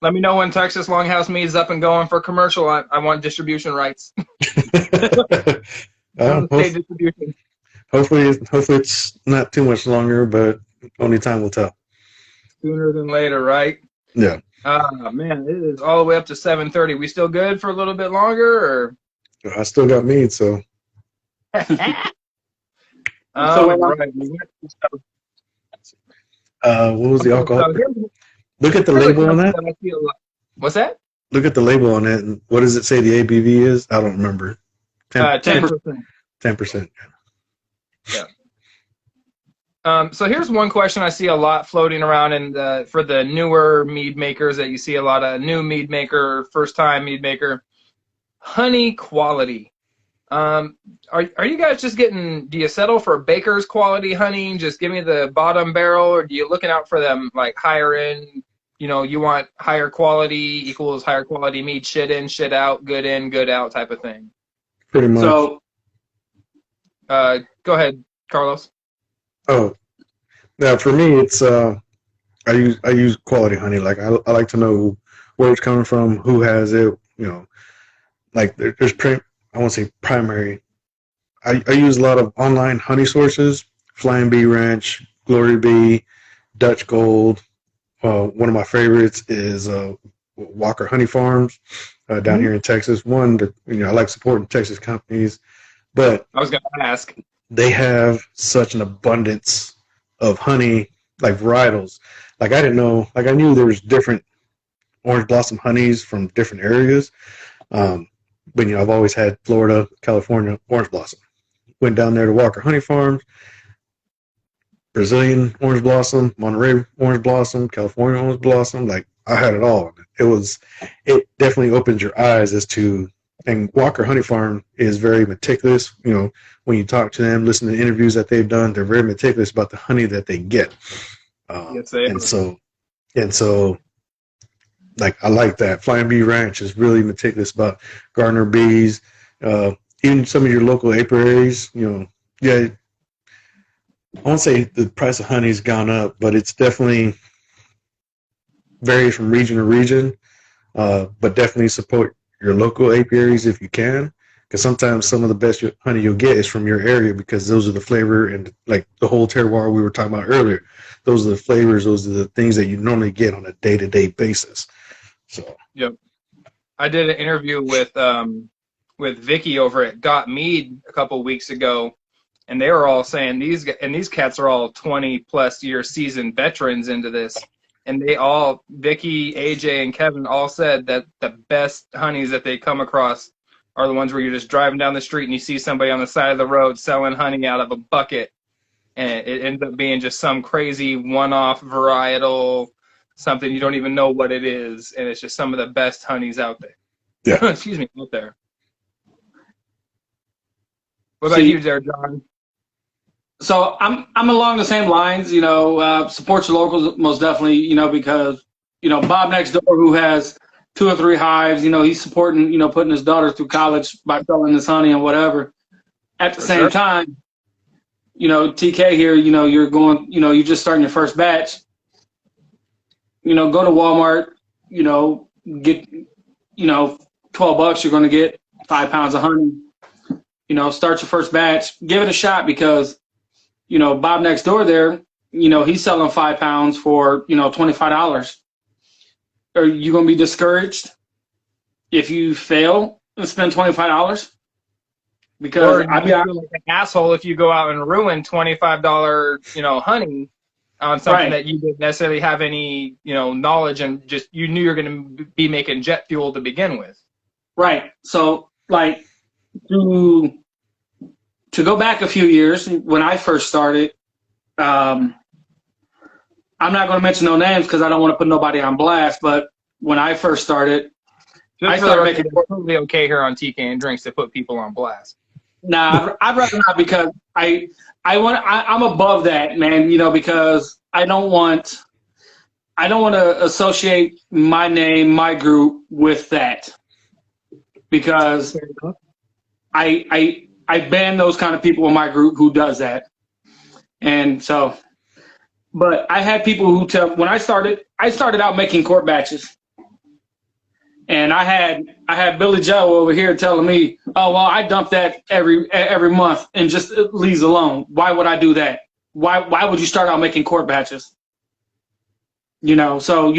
Let me know when Texas Longhouse Mead is up and going for commercial. I want distribution rights. Distribution. Hopefully it's not too much longer, but only time will tell. Sooner than later, right? Yeah. Man, it is all the way up to 7:30. We still good for a little bit longer, or? I still got mead, so. Right. What was the alcohol? Look at the label on that. What's that? Look at the label on it, and what does it say the ABV is? I don't remember. 10%. 10%. Yeah. So here's one question I see a lot floating around for the newer mead makers that you see a lot of new mead maker, first time mead maker, honey quality. Are you guys just do you settle for baker's quality honey? Just give me the bottom barrel, or do you looking out for them like higher end? You want higher quality equals higher quality mead, shit in, shit out, good in, good out type of thing. Pretty much. So, go ahead, Carlos. Oh, now for me, it's I use quality honey. Like I like to know where it's coming from, who has it. Like there's I won't say primary. I use a lot of online honey sources: Flying Bee Ranch, Glory Bee, Dutch Gold. One of my favorites is Walker Honey Farms down here in Texas. I like supporting Texas companies, but I was going to ask. They have such an abundance of honey, like varietals. Like I didn't know, like I knew there was different orange blossom honeys from different areas. But I've always had Florida, California orange blossom. Went down there to Walker Honey Farms, Brazilian orange blossom, Monterey orange blossom, California orange blossom. Like I had it all. It definitely opens your eyes as to. And Walker Honey Farm is very meticulous. When you talk to them, listen to the interviews that they've done, they're very meticulous about the honey that they get. Yes, they are. And so, like I like that. Flying Bee Ranch is really meticulous about Gardner bees. Even some of your local apiaries. I won't say the price of honey's gone up, but it's definitely varies from region to region. But definitely support your local apiaries if you can, because sometimes some of the best honey you'll get is from your area, because those are the flavor and like the whole terroir we were talking about earlier. Those are the flavors, those are the things that you normally get on a day-to-day basis. So yep, I did an interview with Vicky over at Got Mead a couple of weeks ago, and they were all saying these cats are all 20+ year seasoned veterans into this. And they all, Vicky, AJ, and Kevin all said that the best honeys that they come across are the ones where you're just driving down the street and you see somebody on the side of the road selling honey out of a bucket. And it ends up being just some crazy one-off varietal, something you don't even know what it is. And it's just some of the best honeys out there. Yeah. Excuse me, out there. What about you there, John? So I'm along the same lines, support your locals most definitely, because, Bob next door, who has 2 or 3 hives, he's supporting, putting his daughter through college by selling this honey and whatever. At the same time, TK here, you're going, you're just starting your first batch, go to Walmart, get, $12, you're going to get 5 pounds of honey, start your first batch, give it a shot, because Bob next door there, he's selling 5 pounds for, $25. Are you going to be discouraged if you fail and spend $25? because Or you feel like an asshole if you go out and ruin $25, honey on something that you didn't necessarily have any, knowledge, and just you knew you're going to be making jet fuel to begin with. Right. So, like, to go back a few years, when I first started, I'm not going to mention no names because I don't want to put nobody on blast, but when I first started, I started making it totally okay here on TK and Drinks to put people on blast. Nah, I'd rather not, because I'm above that, man, because I don't want to associate my name, my group with that, because I ban those kind of people in my group who does that. And so, but I had people who when I started out making quart batches. And I had Billy Joe over here telling me, oh, well, I dump that every month and just leaves alone. Why would I do that? Why would you start out making quart batches? So,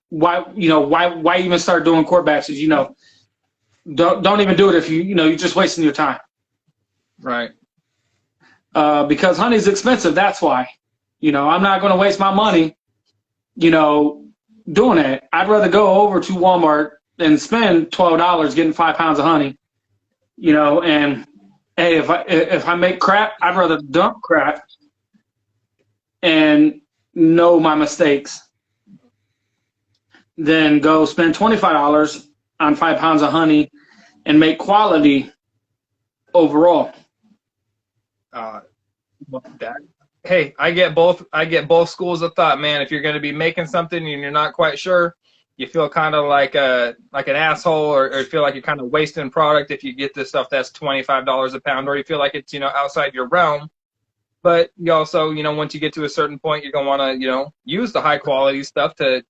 why even start doing quart batches? Don't even do it if you're just wasting your time. Right. Because honey's expensive. That's why, I'm not going to waste my money, doing that. I'd rather go over to Walmart and spend $12 getting 5 pounds of honey, and hey, if I make crap, I'd rather dump crap and know my mistakes than go spend $25 on 5 pounds of honey and make quality overall. Hey, I get both schools of thought, man. If you're going to be making something and you're not quite sure, you feel kind of like an asshole, or feel like you're kind of wasting product if you get this stuff that's $25 a pound, or you feel like it's outside your realm. But you also, once you get to a certain point, you're gonna want to use the high quality stuff to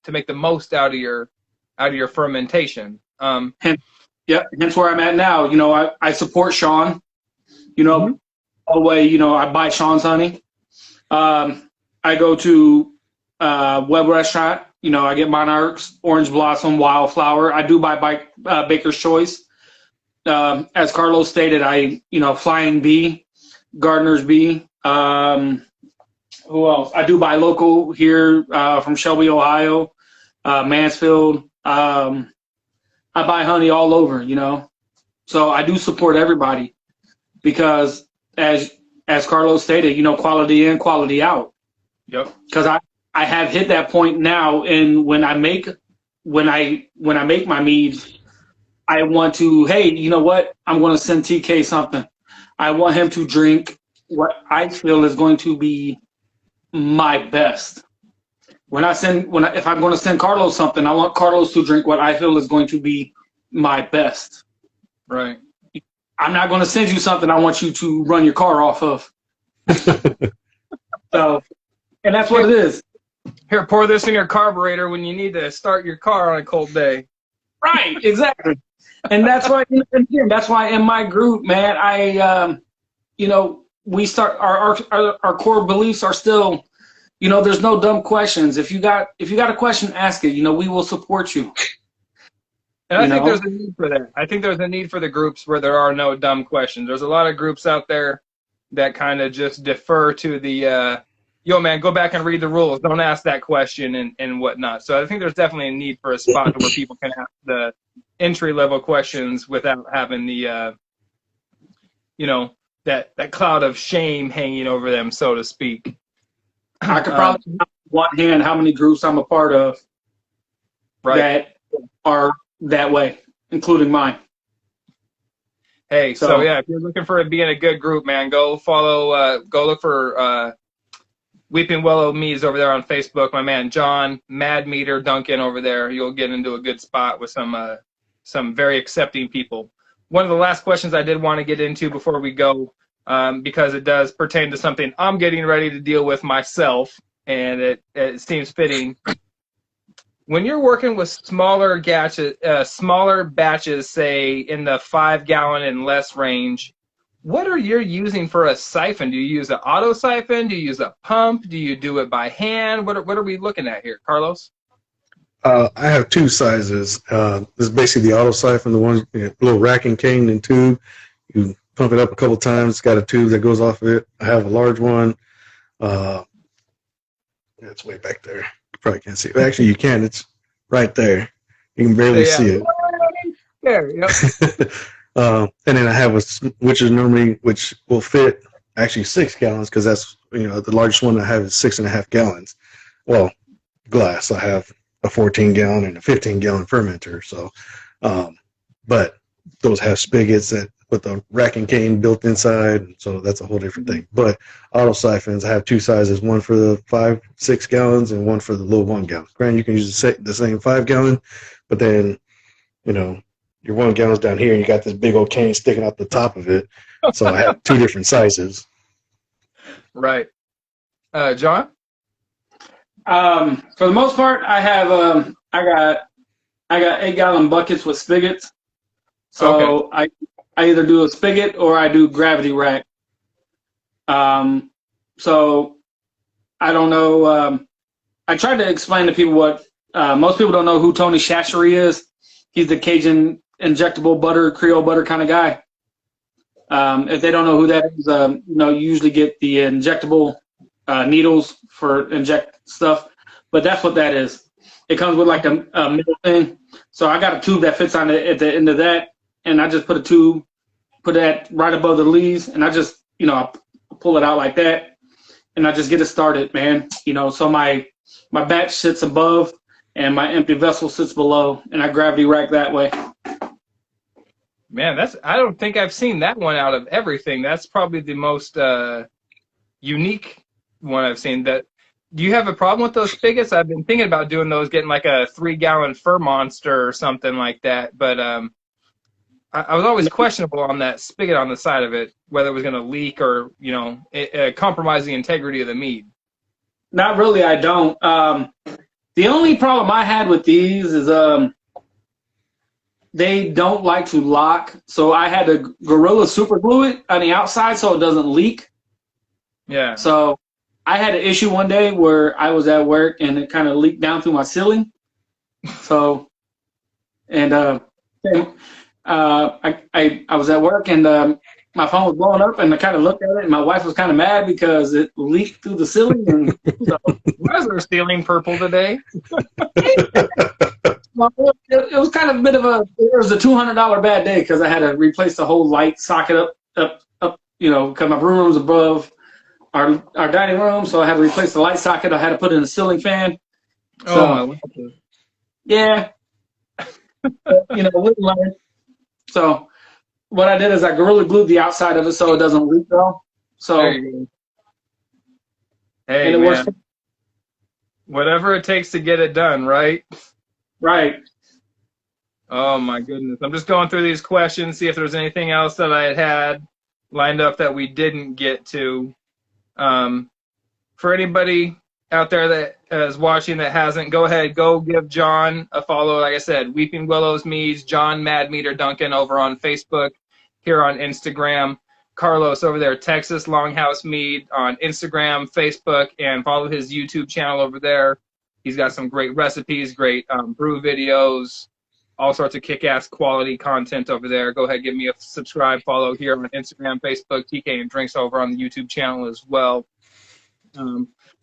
make the most out of your fermentation. Hence where I'm at now. I support Sean. All the way. I buy Sean's honey. I go to Web Restaurant. I get Monarchs, Orange Blossom, Wildflower. I do buy Baker's Choice. As Carlos stated, Flying Bee, Gardener's Bee. Who else? I do buy local here from Shelby, Ohio, Mansfield. I buy honey all over, So I do support everybody, because as Carlos stated, quality in, quality out. Yep. Because I have hit that point now, and when I make my meads, I want to, hey, you know what? I'm going to send TK something. I want him to drink what I feel is going to be my best. If I'm going to send Carlos something, I want Carlos to drink what I feel is going to be my best. Right. I'm not going to send you something I want you to run your car off of. So, and that's what it is. Here, pour this in your carburetor when you need to start your car on a cold day. Right, exactly. And that's why in my group, man, we start our core beliefs are still, there's no dumb questions. If you got a question, ask it. We will support you. And I think there's a need for that. I think there's a need for the groups where there are no dumb questions. There's a lot of groups out there that kind of just defer to the yo, man, go back and read the rules. Don't ask that question and whatnot. So I think there's definitely a need for a spot where people can ask the entry-level questions without having the, that cloud of shame hanging over them, so to speak. I could probably count on one hand how many groups I'm a part of that are that way, including mine. Hey, so yeah, if you're looking for it being a good group, man, go look for Weeping Willow Meads over there on Facebook. My man John, Mad Meter, Duncan over there. You'll get into a good spot with some very accepting people. One of the last questions I did want to get into before we go, because it does pertain to something I'm getting ready to deal with myself, and it seems fitting. When you're working with smaller batches, say in the 5 gallon and less range, what are you using for a siphon? Do you use an auto siphon? Do you use a pump? Do you do it by hand? What are we looking at here, Carlos? I have 2 sizes. This is basically the auto siphon, the one, little rack and cane and tube. You pump it up a couple times. It's got a tube that goes off of it. I have a large one. It's way back there. You probably can't see it. Actually, you can. It's right there. You can barely see it. There, yep. And then I have which will fit actually 6 gallons, because that's, the largest one I have is 6.5 gallons. Well, glass. I have a 14-gallon and a 15-gallon fermenter. So, but those have spigots with the rack and cane built inside, so that's a whole different thing. But auto siphons, I have 2 sizes, one for the 5-6 gallons and one for the little 1 gallon. Granted, you can use the same 5 gallon, but then, your 1 gallon's down here and you got this big old cane sticking out the top of it. So I have 2 different sizes. Right. John? For the most part, I have I got 8-gallon buckets with spigots. So okay. I either do a spigot or I do gravity rack. So I don't know. I tried to explain to people what most people don't know who Tony Chachery is. He's the Cajun injectable butter, Creole butter kind of guy. If they don't know who that is, you usually get the injectable needles for inject stuff, but that's what that is. It comes with like a middle thing. So I got a tube that fits on at the end of that, and I just put that right above the leaves, and I just, I pull it out like that, and I just get it started, man. So my batch sits above, and my empty vessel sits below, and I gravity rack that way. Man, I don't think I've seen that one out of everything. That's probably the most unique one I've seen. Do you have a problem with those spigots? I've been thinking about doing those, getting like a 3-gallon fur monster or something like that. But I was always questionable on that spigot on the side of it, whether it was going to leak or, compromise the integrity of the mead. Not really, I don't. The only problem I had with these is they don't like to lock. So I had to Gorilla super glue it on the outside so it doesn't leak. Yeah. So I had an issue one day where I was at work and it kind of leaked down through my ceiling. So, and I was at work and my phone was blowing up and I kind of looked at it and my wife was kind of mad because it leaked through the ceiling. And so, why is our ceiling purple today? Well, it was kind of a bit of it was a $200 bad day because I had to replace the whole light socket up, because my room was above our dining room, so I had to replace the light socket. I had to put in a ceiling fan. So, yeah, we learned. So what I did is I Gorilla glued the outside of it so it doesn't leak though. So there you go. Hey, man. Works. Whatever it takes to get it done, right? Right. Oh my goodness. I'm just going through these questions, see if there's anything else that I had lined up that we didn't get to. For anybody out there that is watching that hasn't, go ahead, go give John a follow. Like I said, Weeping Willows Meads, John Mad Meter Duncan over on Facebook, here on Instagram. Carlos over there, Texas Longhouse Mead on Instagram, Facebook, and follow his YouTube channel over there. He's got some great recipes, great brew videos, all sorts of kick-ass quality content over there. Go ahead, give me a subscribe, follow here on Instagram, Facebook, TK and Drinks over on the YouTube channel as well.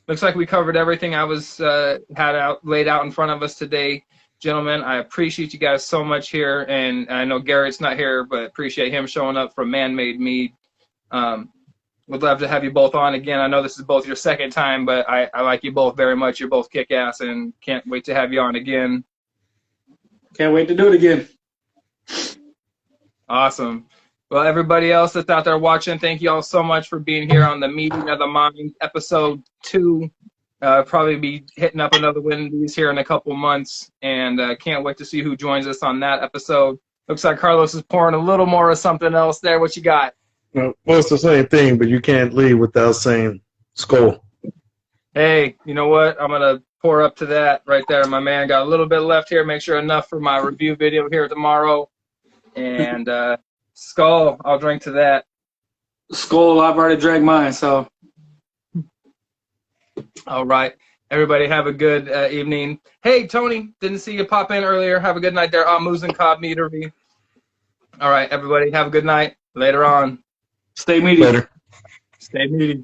Looks like we covered everything I was laid out in front of us today. Gentlemen, I appreciate you guys so much here, and I know Garrett's not here, but appreciate him showing up from Man-Made Mead. Would love to have you both on again. I know this is both your second time, but I like you both very much. You're both kick-ass, and can't wait to have you on again. Can't wait to do it again. Awesome. Well, everybody else that's out there watching, thank you all so much for being here on the Meeting of the Mind, episode 2. Probably be hitting up another one of these here in a couple months, and can't wait to see who joins us on that episode. Looks like Carlos is pouring a little more of something else there. What you got? Well, it's the same thing, but you can't leave without saying skull. Hey, you know what? I'm going to pour up to that right there. My man got a little bit left here. Make sure enough for my review video here tomorrow. And skull, I'll drink to that. Skull, I've already drank mine, so. All right. Everybody have a good evening. Hey, Tony, didn't see you pop in earlier. Have a good night there. Moose and Cobb Meadery. All right, everybody, have a good night. Later on. Stay meaty. Later. Stay meaty.